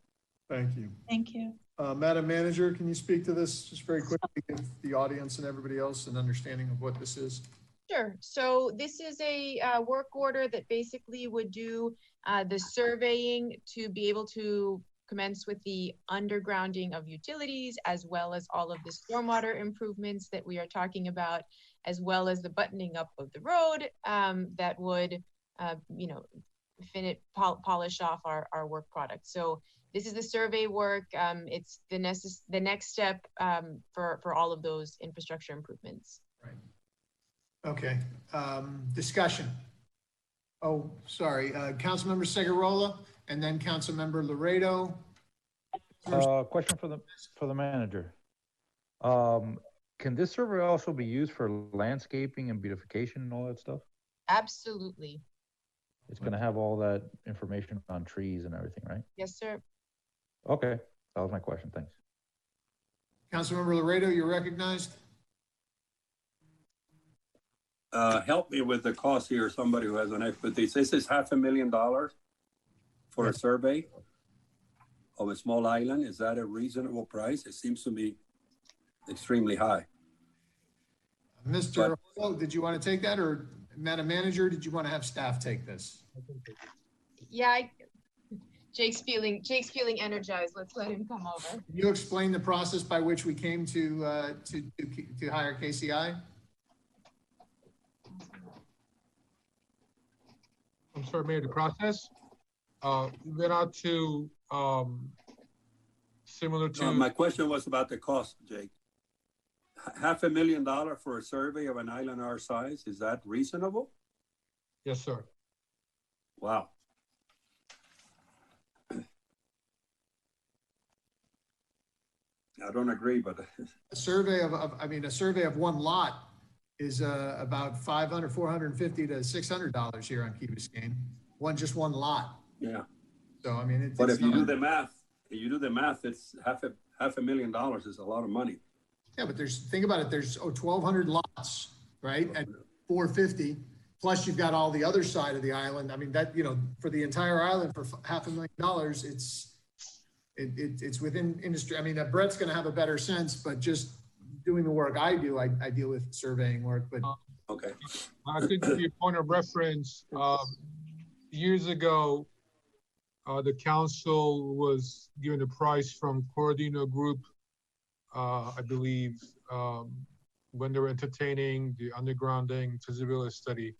Thank you. Thank you. Madam Manager, can you speak to this just very quickly, give the audience and everybody else an understanding of what this is? Sure. So this is a work order that basically would do the surveying to be able to commence with the undergrounding of utilities, as well as all of the stormwater improvements that we are talking about, as well as the buttoning up of the road that would, polish off our work product. So this is the survey work. It's the next step for all of those infrastructure improvements. Right. Okay. Discussion. Oh, sorry. Councilmember Segurola, and then Councilmember Laredo. Question for the manager. Can this survey also be used for landscaping and beautification and all that stuff? Absolutely. It's going to have all that information on trees and everything, right? Yes, sir. Okay, that was my question. Thanks. Councilmember Laredo, you're recognized. Help me with the cost here, somebody who has an expertise. This is $500,000 for a survey of a small island. Is that a reasonable price? It seems to me extremely high. Mr. Holo, did you want to take that, or Madam Manager, did you want to have staff take this? Yeah, Jake's feeling energized. Let's let him come over. Can you explain the process by which we came to hire KCI? I'm sorry, Mayor, the process? We went out to, similar to. My question was about the cost, Jake. $500,000 for a survey of an island our size, is that reasonable? Yes, sir. Wow. I don't agree, but a survey of one lot is about $450 to $600 here on Key Biscayne. Just one lot. Yeah. So I mean, but if you do the math, it's $500,000 is a lot of money. Yeah, but think about it. There's 1,200 lots, right? At $450, plus you've got all the other side of the island. I mean, that, for the entire island for $500,000, it's within industry. I mean, Brett's going to have a better sense, but just doing the work I do, I deal with surveying work. But okay, I think to your point of reference, years ago, the council was given a price from Corodino Group, I believe, when they were entertaining the undergrounding feasibility study.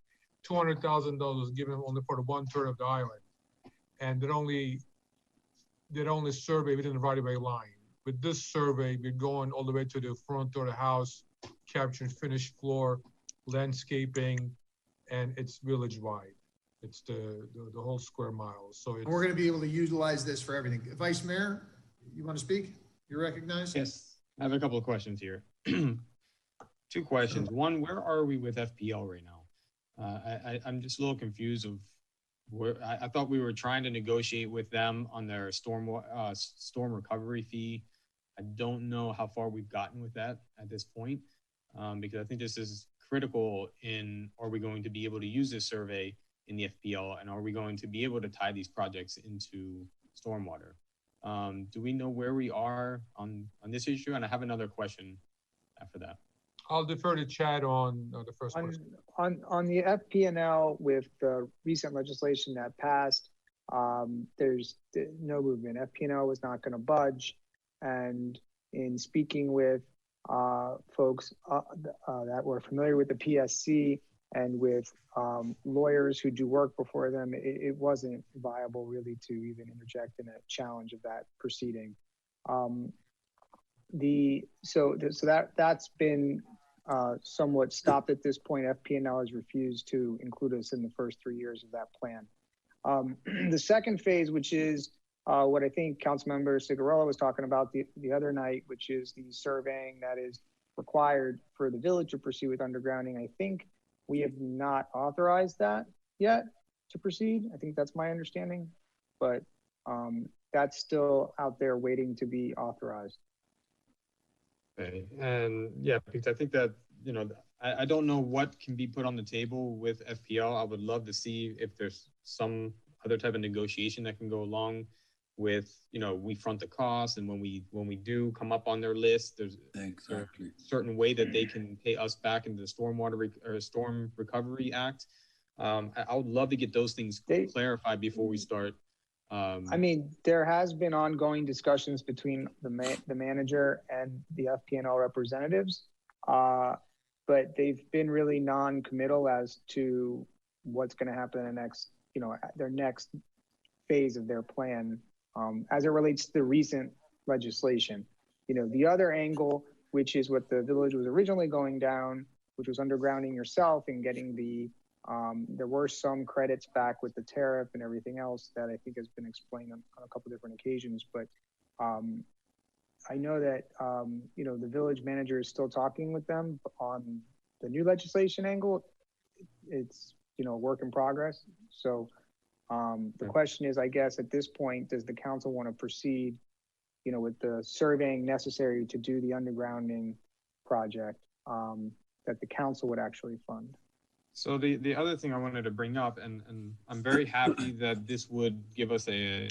$200,000 was given only for the 1/3 of the island, and they'd only survey within the right-of-way line. With this survey, we're going all the way to the front door of the house, capturing finished floor, landscaping, and it's village-wide. It's the whole square mile. So we're going to be able to utilize this for everything. Vice Mayor, you want to speak? You're recognized? Yes, I have a couple of questions here. Two questions. One, where are we with FPL right now? I'm just a little confused of where I thought we were trying to negotiate with them on their storm recovery fee. I don't know how far we've gotten with that at this point, because I think this is critical in, are we going to be able to use this survey in the FPL, and are we going to be able to tie these projects into stormwater? Do we know where we are on this issue? And I have another question after that. I'll defer to Chad on the first question. On the FP&L, with the recent legislation that passed, there's no movement. FP&L was not going to budge. And in speaking with folks that were familiar with the PSC, and with lawyers who do work before them, it wasn't viable really to even interject in a challenge of that proceeding. That's been somewhat stopped at this point. FP&L has refused to include us in the first 3 years of that plan. The second phase, which is what I think Councilmember Segurola was talking about the other night, which is the surveying that is required for the village to proceed with undergrounding. I think we have not authorized that yet to proceed. I think that's my understanding, but that's still out there waiting to be authorized. Okay, and yeah, because I think that, you know, I don't know what can be put on the table with FPL. I would love to see if there's some other type of negotiation that can go along with, you know, we front the cost, and when we do come up on their list, there's exactly a certain way that they can pay us back into the Storm Recovery Act. I would love to get those things clarified before we start. I mean, there has been ongoing discussions between the manager and the FP&L representatives, but they've been really non-committal as to what's going to happen in the next, you know, their next phase of their plan as it relates to the recent legislation. You know, the other angle, which is what the village was originally going down, which was undergrounding yourself and getting there were some credits back with the tariff and everything else that I think has been explained on a couple different occasions. But I know that, you know, the village manager is still talking with them on the new legislation angle. It's, you know, a work in progress. So the question is, I guess, at this point, does the council want to proceed, you know, with the surveying necessary to do the undergrounding project that the council would actually fund? So the other thing I wanted to bring up, and I'm very happy that this would give us a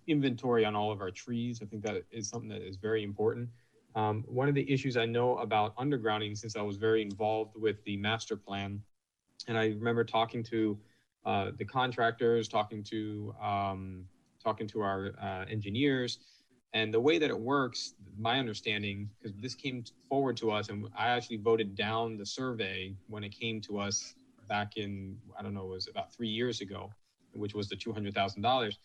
inventory on all of our trees. I think that is something that is very important. One of the issues I know about undergrounding, since I was very involved with the master plan, and I remember talking to the contractors, talking to our engineers, and the way that it works, my understanding, because this came forward to us, and I actually voted down the survey when it came to us back in, I don't know, it was about 3 years ago, which was the $200,000.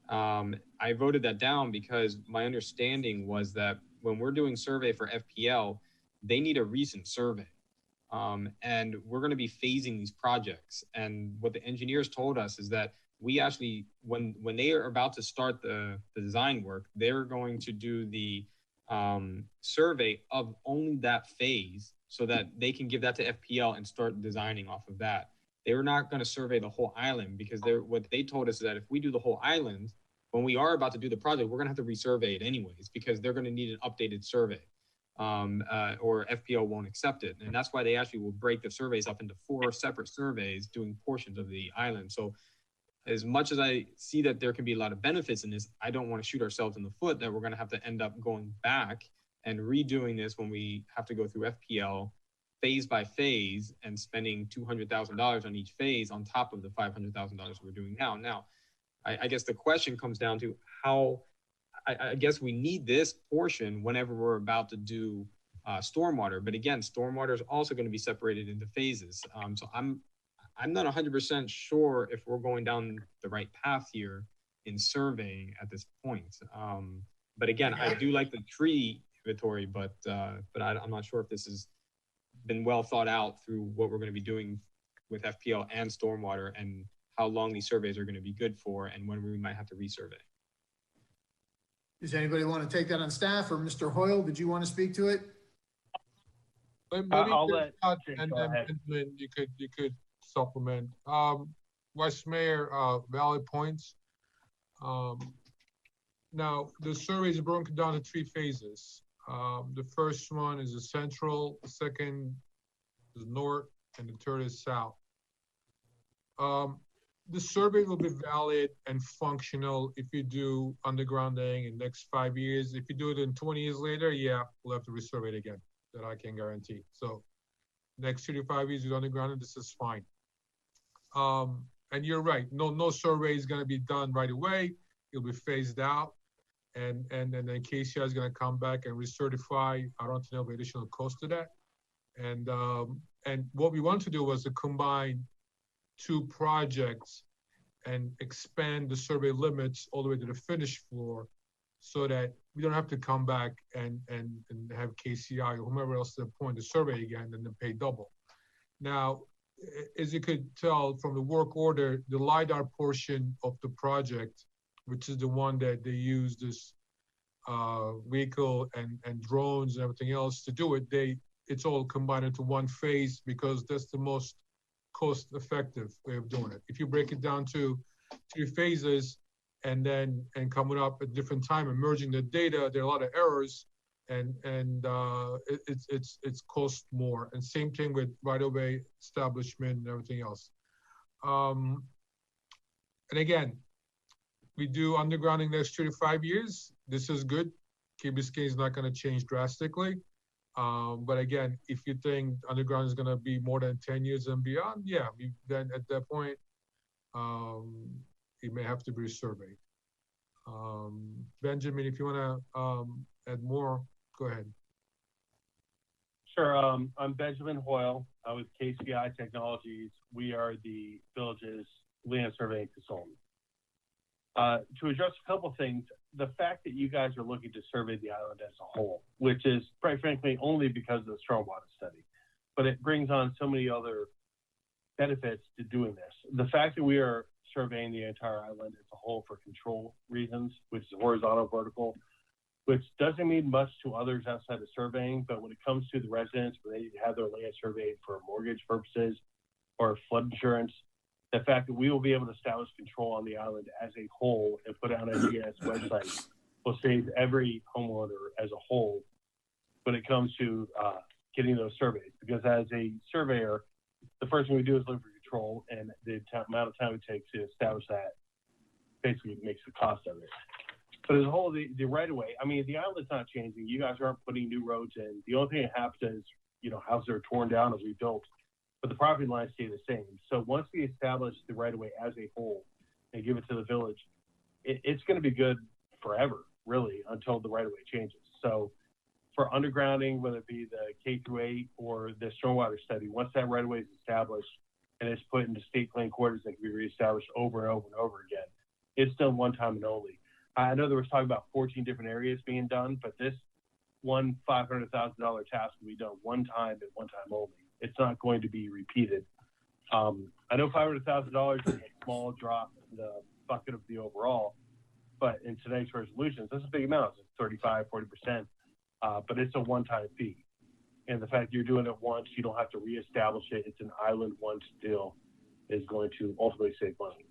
I voted that down because my understanding was that when we're doing survey for FPL, they need a recent survey. And we're going to be phasing these projects. And what the engineers told us is that we actually, when they are about to start the design work, they're going to do the survey of only that phase so that they can give that to FPL and start designing off of that. They were not going to survey the whole island because what they told us is that if we do the whole island, when we are about to do the project, we're going to have to resurvey it anyways because they're going to need an updated survey. Or FPL won't accept it. And that's why they actually will break the surveys up into 4 separate surveys doing portions of the island. So as much as I see that there can be a lot of benefits in this, I don't want to shoot ourselves in the foot that we're going to have to end up going back and redoing this when we have to go through FPL phase by phase and spending $200,000 on each phase on top of the $500,000 we're doing now. Now, I guess the question comes down to how, I guess we need this portion whenever we're about to do stormwater. But again, stormwater is also going to be separated into phases. So I'm not 100% sure if we're going down the right path here in surveying at this point. But again, I do like the tree inventory, but I'm not sure if this has been well thought out through what we're going to be doing with FPL and stormwater and how long these surveys are going to be good for and when we might have to resurvey. Does anybody want to take that on staff, or Mr. Hoyle, did you want to speak to it? I'll let and then you could supplement. Vice Mayor, valid points. Now the survey is broken down to 3 phases. The first one is the central, the second is north, and the third is south. The survey will be valid and functional if you do undergrounding in the next 5 years. If you do it in 20 years later, yeah, we'll have to resurvey it again. That I can guarantee. So next 3 to 5 years with undergrounding, this is fine. And you're right, no survey is gonna be done right away. It'll be phased out. And then KCI is gonna come back and recertify. I don't know the additional cost to that. And And what we wanted to do was to combine two projects and expand the survey limits all the way to the finished floor so that we don't have to come back and have KCI or whomever else to appoint the survey again and then pay double. Now, as you could tell from the work order, the LiDAR portion of the project, which is the one that they use this vehicle and drones and everything else to do it, it's all combined into one phase because that's the most cost-effective way of doing it. If you break it down to 3 phases and coming up at different time and merging the data, there are a lot of errors and it's cost more. And same thing with right-of-way establishment and everything else. And again, we do undergrounding next 3 to 5 years. This is good. Key Biscayne is not going to change drastically. But again, if you think underground is going to be more than 10 years and beyond, yeah, then at that point, it may have to be surveyed. Benjamin, if you want to add more, go ahead. Sure. I'm Benjamin Hoyle. I'm with KCI Technologies. We are the village's land surveying consultant. To address a couple of things, the fact that you guys are looking to survey the island as a whole, which is quite frankly only because of the stormwater study, but it brings on so many other benefits to doing this. The fact that we are surveying the entire island as a whole for control reasons, which is horizontal, vertical, which doesn't mean much to others outside of surveying, but when it comes to the residents, when they have their land surveyed for mortgage purposes or flood insurance, the fact that we will be able to establish control on the island as a whole and put it on a GIS website will save every homeowner as a whole when it comes to getting those surveys. Because as a surveyor, the first thing we do is look for control, and the amount of time it takes to establish that basically makes the cost of it. But as a whole, the right-of-way, I mean, the island's not changing. You guys aren't putting new roads in. The only thing that happens is, you know, houses are torn down and rebuilt, but the property lines stay the same. So once we establish the right-of-way as a whole and give it to the village, it's going to be good forever, really, until the right-of-way changes. So for undergrounding, whether it be the K-8 or the stormwater study, once that right-of-way is established and it's put into state claim quarters that can be reestablished over and over and over again, it's done one time and only. I know there was talk about 14 different areas being done, but this one $500,000 task will be done one time and one time only. It's not going to be repeated. I know $500,000 is a small drop in the bucket of the overall, but in today's resolutions, that's a big amount. It's 35, 40%, but it's a one-time fee. And the fact you're doing it once, you don't have to reestablish it. It's an island once deal is going to ultimately save money.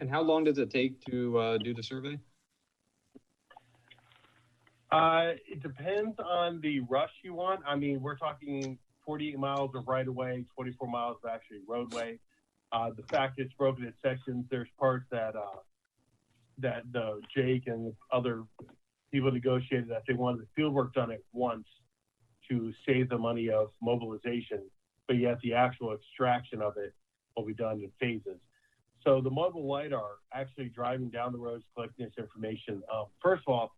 And how long does it take to do the survey? It depends on the rush you want. I mean, we're talking 48 miles of right-of-way, 24 miles of actually roadway. The fact it's broken in sections, there's parts that the Jake and other people negotiated that they wanted the field work done at once to save the money of mobilization, but yet the actual extraction of it will be done in phases. So the mobile LiDAR actually driving down the roads, collecting this information. First of all,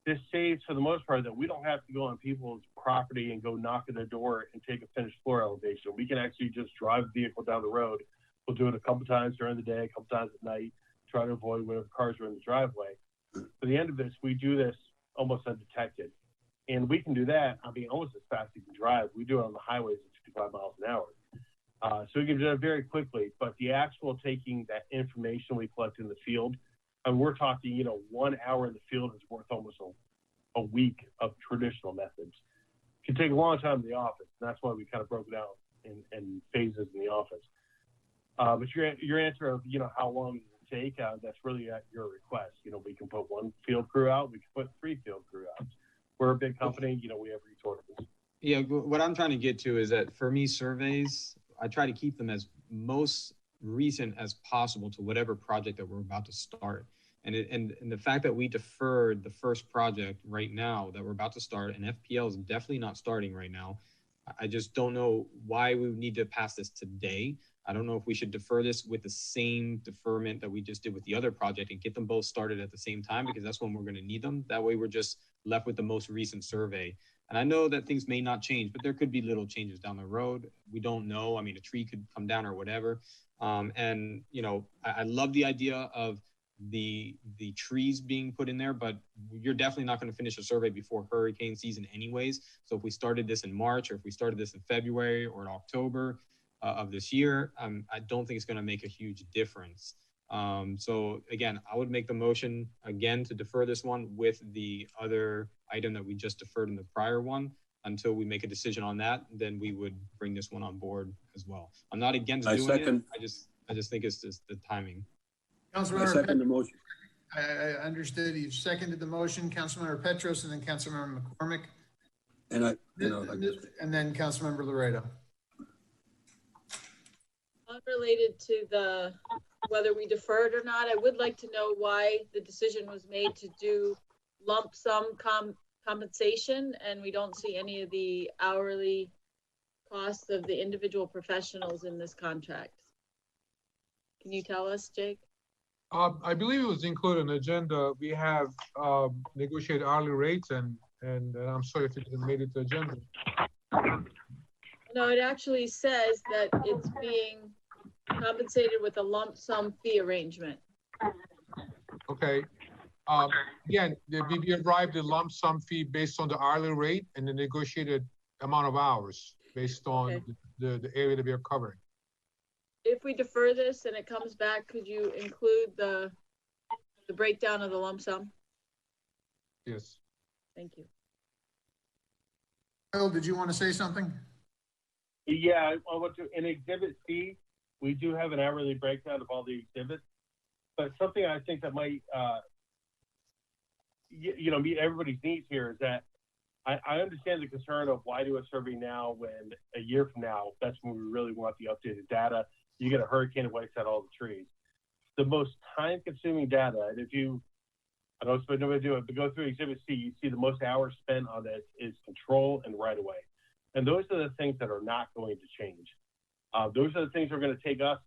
this saves, for the most part, that we don't have to go on people's property and go knock at their door and take a finished floor elevation. We can actually just drive the vehicle down the road. We'll do it a couple times during the day, a couple times at night, try to avoid whatever cars are in the driveway. For the end of this, we do this almost undetected. And we can do that, I mean, almost as fast as you can drive. We do it on the highways at 55 miles an hour. So we can do it very quickly, but the actual taking that information we collect in the field, and we're talking, 1 hour in the field is worth almost a week of traditional methods. It can take a long time in the office, and that's why we kind of broke it out in phases in the office. But your answer of, how long does it take, that's really at your request. We can put 1 field crew out, we can put 3 field crew out. We're a big company, we have resources. Yeah, what I'm trying to get to is that for me, surveys, I try to keep them as most recent as possible to whatever project that we're about to start. And the fact that we deferred the first project right now that we're about to start, and FPL is definitely not starting right now. I just don't know why we would need to pass this today. I don't know if we should defer this with the same deferment that we just did with the other project and get them both started at the same time, because that's when we're going to need them. That way we're just left with the most recent survey. And I know that things may not change, but there could be little changes down the road. We don't know. I mean, a tree could come down or whatever. And, you know, I love the idea of the trees being put in there, but you're definitely not going to finish a survey before hurricane season anyways. So if we started this in March, or if we started this in February or in October of this year, I don't think it's going to make a huge difference. So again, I would make the motion again to defer this one with the other item that we just deferred in the prior one until we make a decision on that. Then we would bring this one on board as well. I'm not against doing it. I just think it's just the timing. Councilmember, I second the motion. I understood. You've seconded the motion, Councilmember Petros, and then Councilmember McCormick. And and then Councilmember Laredo. Unrelated to whether we deferred or not, I would like to know why the decision was made to do lump sum compensation, and we don't see any of the hourly costs of the individual professionals in this contract. Can you tell us, Jake? I believe it was included in the agenda. We have negotiated hourly rates, and I'm sorry if it didn't make it to the agenda. No, it actually says that it's being compensated with a lump sum fee arrangement. Okay. Again, we arrived at lump sum fee based on the hourly rate and the negotiated amount of hours based on the area that we are covering. If we defer this and it comes back, could you include the breakdown of the lump sum? Yes. Thank you. Bill, did you want to say something? Yeah, I want to. In Exhibit C, we do have an hourly breakdown of all the exhibits, but something I think that might, meet everybody's needs here is that I understand the concern of why do a survey now when a year from now, that's when we really want the updated data. You get a hurricane and wipes out all the trees. The most time-consuming data, and I know it's been no way to do it, but go through Exhibit C, you see the most hours spent on this is control and right-of-way. And those are the things that are not going to change. Those are the things that are going to take us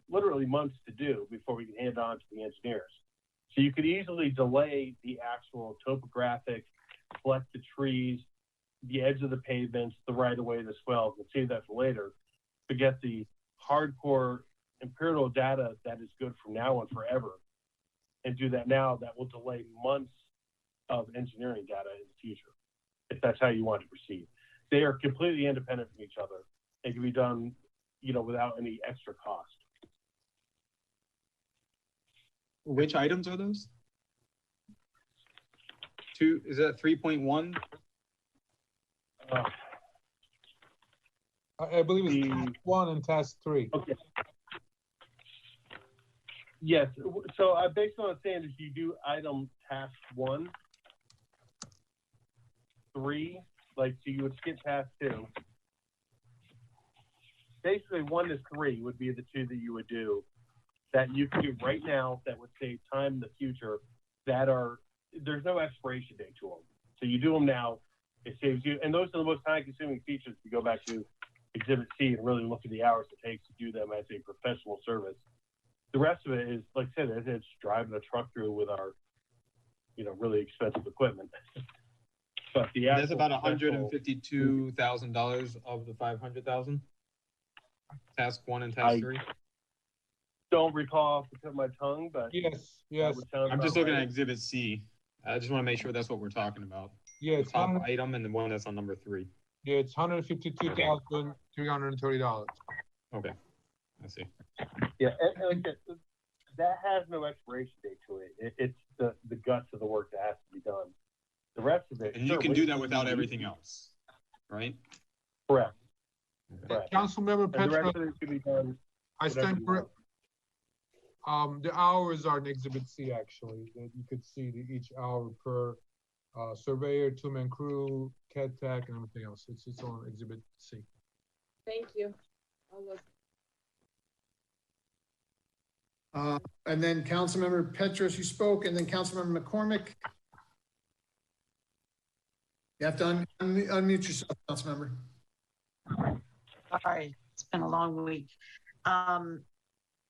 literally months to do before we can hand it on to the engineers. So you could easily delay the actual topographic, select the trees, the edge of the pavements, the right-of-way, the swells, and save that for later to get the hardcore empirical data that is good from now on forever, and do that now. That will delay months of engineering data in the future, if that's how you want to proceed. They are completely independent from each other and can be done, without any extra cost. Which items are those? Is that 3.1? I believe it's task 1 and task 3. Okay. Yes. So based on what I'm saying, if you do item task 1, 3, so you would skip task 2. Basically, 1 to 3 would be the 2 that you would do that you can do right now that would save time in the future there's no expiration date to them. So you do them now, it saves you. And those are the most time-consuming features if you go back to Exhibit C and really look at the hours it takes to do them as a professional service. The rest of it is, like I said, it's driving a truck through with our, really expensive equipment. But that's about $152,000 of the $500,000. Task 1 and task 3. Don't recall off the tip of my tongue, but yes. I'm just looking at Exhibit C. I just want to make sure that's what we're talking about. Yeah, it's top item and the one that's on number 3. Yeah, it's $152,330. Okay, I see. Yeah, and that has no expiration date to it. It's the guts of the work that has to be done. The rest of it, and you can do that without everything else, right? Correct. Councilmember Petros, the rest of it can be done. I stand correct. The hours are in Exhibit C, actually. That you could see each hour per surveyor, 2-man crew, CAD tech, and everything else. It's on Exhibit C. Thank you. I'll look. And then Councilmember Petros, you spoke, and then Councilmember McCormick. You have to unmute yourself, Councilmember. Sorry, it's been a long week.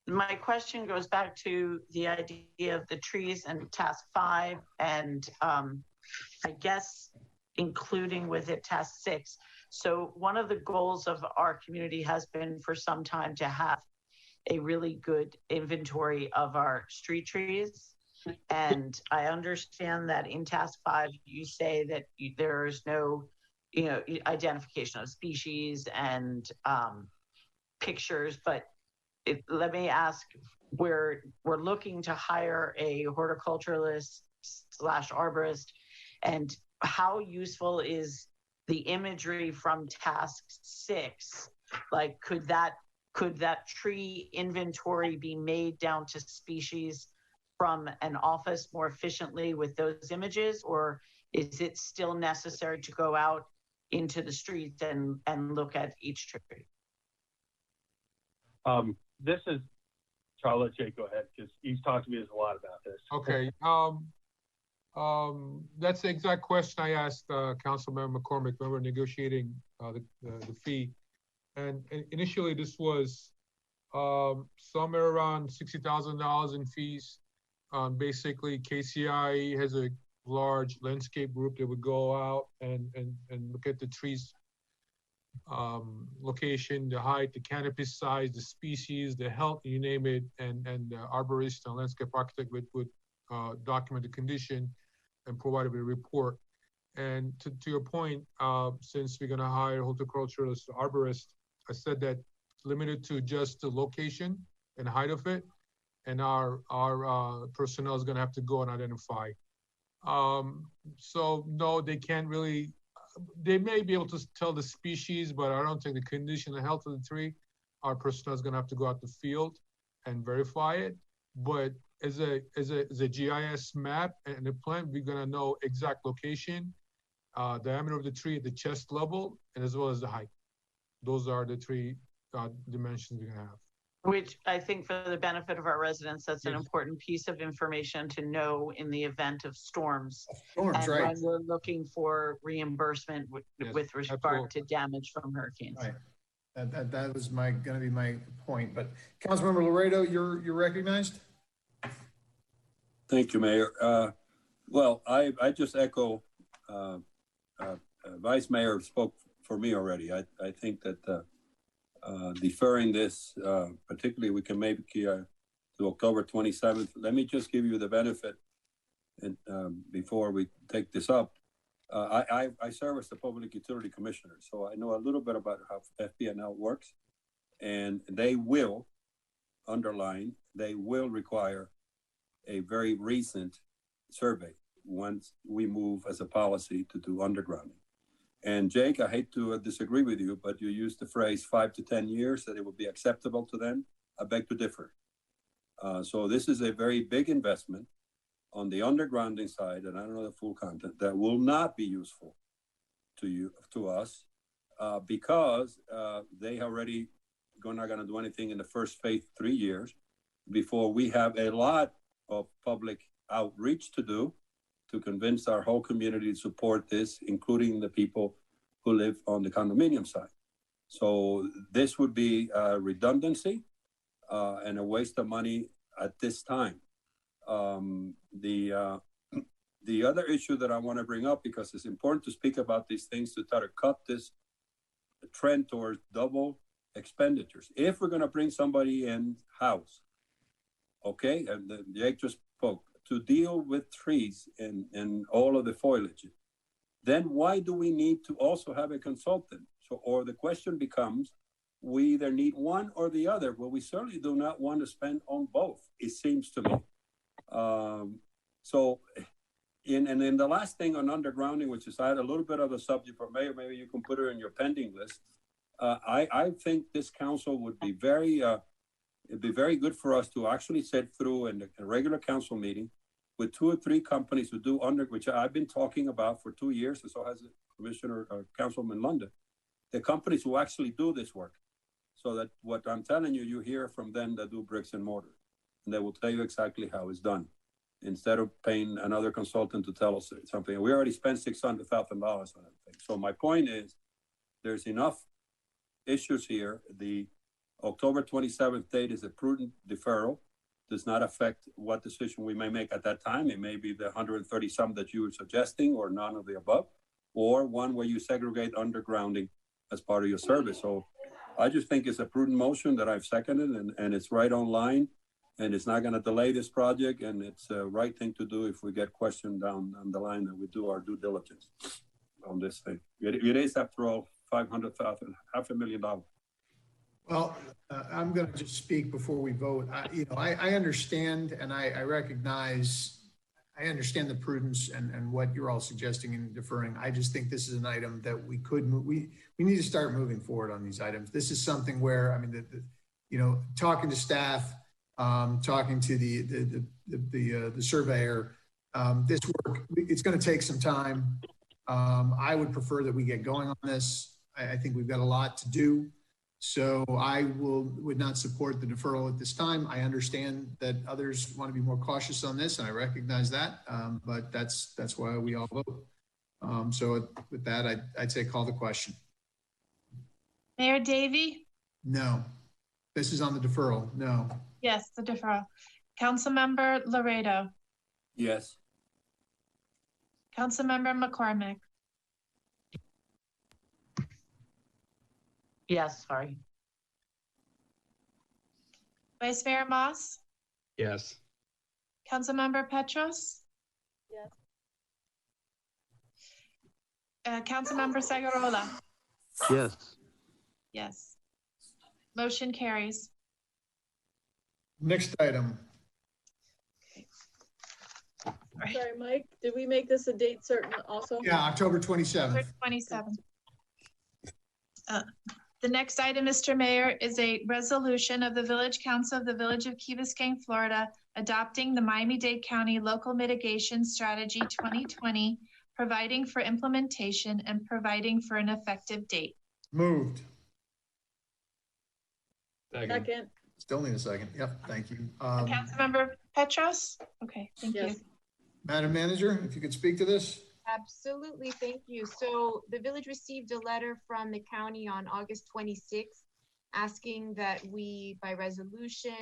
My question goes back to the idea of the trees and task 5, and I guess including with it task 6. So one of the goals of our community has been for some time to have a really good inventory of our street trees. And I understand that in task 5, you say that there is no, identification of species and pictures, but let me ask, we're looking to hire a horticulturalist / arborist, and how useful is the imagery from task 6? Like, could that tree inventory be made down to species from an office more efficiently with those images, or is it still necessary to go out into the streets and look at each tree? This is, so I'll let Jake go ahead because he's talked to me a lot about this. Okay. That's the exact question I asked Councilmember McCormick when we were negotiating the fee. And initially this was somewhere around $60,000 in fees. Basically, KCI has a large landscape group that would go out and look at the trees location, the height, the canopy size, the species, the health, you name it, and the arborist and landscape architect would document the condition and provide a report. And to your point, since we're gonna hire horticulturalist arborist, I said that limited to just the location and height of it, and our personnel is gonna have to go and identify. So no, they can't really. They may be able to tell the species, but I don't think the condition and health of the tree, our personnel is going to have to go out the field and verify it. But as a GIS map and a plan, we're going to know exact location, diameter of the tree at the chest level, and as well as the height. Those are the 3 dimensions we're going to have. Which I think for the benefit of our residents, that's an important piece of information to know in the event of storms. And right. when we're looking for reimbursement with regard to damage from hurricanes. Right. That was going to be my point. But Councilmember Laredo, you're recognized. Thank you, Mayor. Well, I just echo Vice Mayor spoke for me already. I think that deferring this, particularly we can maybe to October 27th. Let me just give you the benefit and before we take this up. I serve as the Public Utility Commissioner, so I know a little bit about how FPNL works, and they will require a very recent survey once we move as a policy to do undergrounding. And Jake, I hate to disagree with you, but you used the phrase 5 to 10 years, that it would be acceptable to them. I beg to differ. So this is a very big investment on the undergrounding side, and I don't know the full content, that will not be useful to us, because they already not going to do anything in the first phase 3 years before we have a lot of public outreach to do to convince our whole community to support this, including the people who live on the condominium side. So this would be a redundancy and a waste of money at this time. The other issue that I want to bring up, because it's important to speak about these things to try to cut this trend towards double expenditures. If we're going to bring somebody in house, okay, and Jake just spoke, to deal with trees and all of the foliage, then why do we need to also have a consultant? So, or the question becomes, we either need one or the other. Well, we certainly do not want to spend on both, it seems to me. So, in the last thing on undergrounding, which is I had a little bit of a subject for Mayor, maybe you can put her in your pending list. I think this council would be it'd be very good for us to actually sit through in a regular council meeting with 2 or 3 companies who do which I've been talking about for 2 years, and so has Commissioner Councilman London, the companies who actually do this work. So that what I'm telling you, you hear from them that do bricks and mortar, and they will tell you exactly how it's done, instead of paying another consultant to tell us something. We already spent $600,000 on that thing. So my point is, there's enough issues here. The October 27th date is a prudent deferral. Does not affect what decision we may make at that time. It may be the 130 some that you were suggesting, or none of the above. or one where you segregate undergrounding as part of your service. So I just think it's a prudent motion that I've seconded, and it's right on line, and it's not going to delay this project, and it's the right thing to do if we get questioned down the line, that we do our due diligence on this thing. It is, after all, $500,000, $500,000. Well, I'm going to just speak before we vote. I understand, and I recognize, I understand the prudence and what you're all suggesting and deferring. I just think this is an item that we could move. We need to start moving forward on these items. This is something where, I mean, talking to staff, talking to the surveyor, this work, it's going to take some time. I would prefer that we get going on this. I think we've got a lot to do. So I would not support the deferral at this time. I understand that others want to be more cautious on this, and I recognize that, but that's why we all vote. So with that, I'd say call the question. Mayor Davey? No. This is on the deferral. No. Yes, the deferral. Councilmember Laredo? Yes. Councilmember McCormick? Yes, sorry. Vice Mayor Moss? Yes. Councilmember Petros? Yes. Councilmember Segurola? Yes. Yes. Motion carries. Next item. Sorry, Mike, did we make this a date certain also? Yeah, October 27th. October 27th. The next item, Mr. Mayor, is a resolution of the Village Council of the Village of Key Biscayne, Florida, adopting the Miami-Dade County Local Mitigation Strategy 2020, providing for implementation and providing for an effective date. Moved. Second. Still need a second. Yep, thank you. Councilmember Petros? Okay, thank you. Madam Manager, if you could speak to this. Absolutely, thank you. So the village received a letter from the county on August 26th asking that we, by resolution,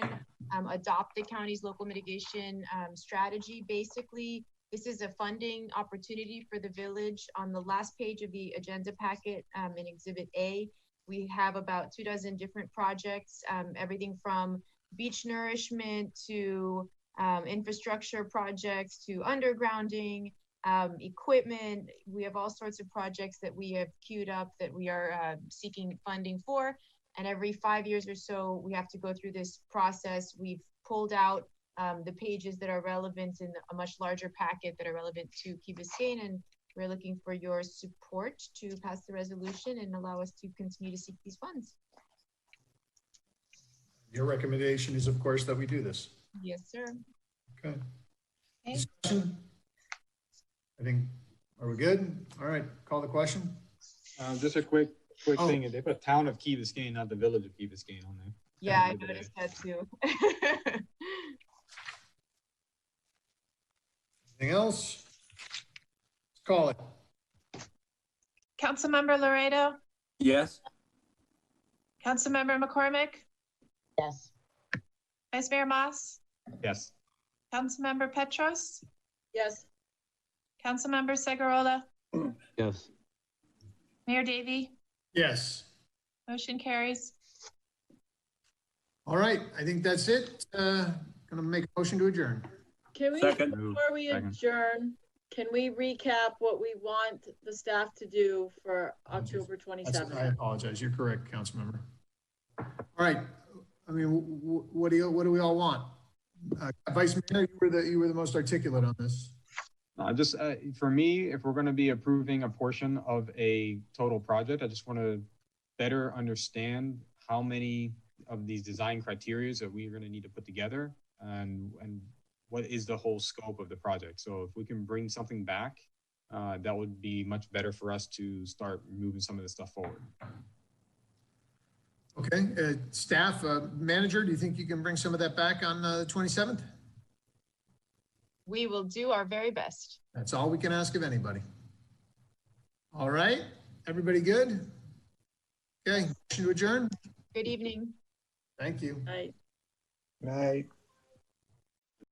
adopt the county's local mitigation strategy. Basically, this is a funding opportunity for the village. On the last page of the agenda packet in Exhibit A, we have about 24 different projects, everything from beach nourishment to infrastructure projects to undergrounding, equipment. We have all sorts of projects that we have queued up that we are seeking funding for. And every 5 years or so, we have to go through this process. We've pulled out the pages that are relevant in a much larger packet that are relevant to Key Biscayne, and we're looking for your support to pass the resolution and allow us to continue to seek these funds. Your recommendation is, of course, that we do this. Yes, sir. Okay. Discussion? I think, are we good? All right, call the question. Just a quick thing. They put town of Key Biscayne, not the village of Key Biscayne on there. Yeah, I noticed that too. Anything else? Let's call it. Councilmember Laredo? Yes. Councilmember McCormick? Yes. Vice Mayor Moss? Yes. Councilmember Petros? Yes. Councilmember Segurola? Yes. Mayor Davey? Yes. Motion carries. All right, I think that's it. Gonna make a motion to adjourn. Can we, before we adjourn, can we recap what we want the staff to do for October 27th? I apologize. You're correct, Councilmember. All right. I mean, what do we all want? Vice Mayor, you were the most articulate on this. Just for me, if we're going to be approving a portion of a total project, I just want to better understand how many of these design criteria that we're going to need to put together and what is the whole scope of the project. So if we can bring something back, that would be much better for us to start moving some of this stuff forward. Okay, staff, manager, do you think you can bring some of that back on the 27th? We will do our very best. That's all we can ask of anybody. All right, everybody good? Okay, motion to adjourn. Good evening. Thank you. Night. Night.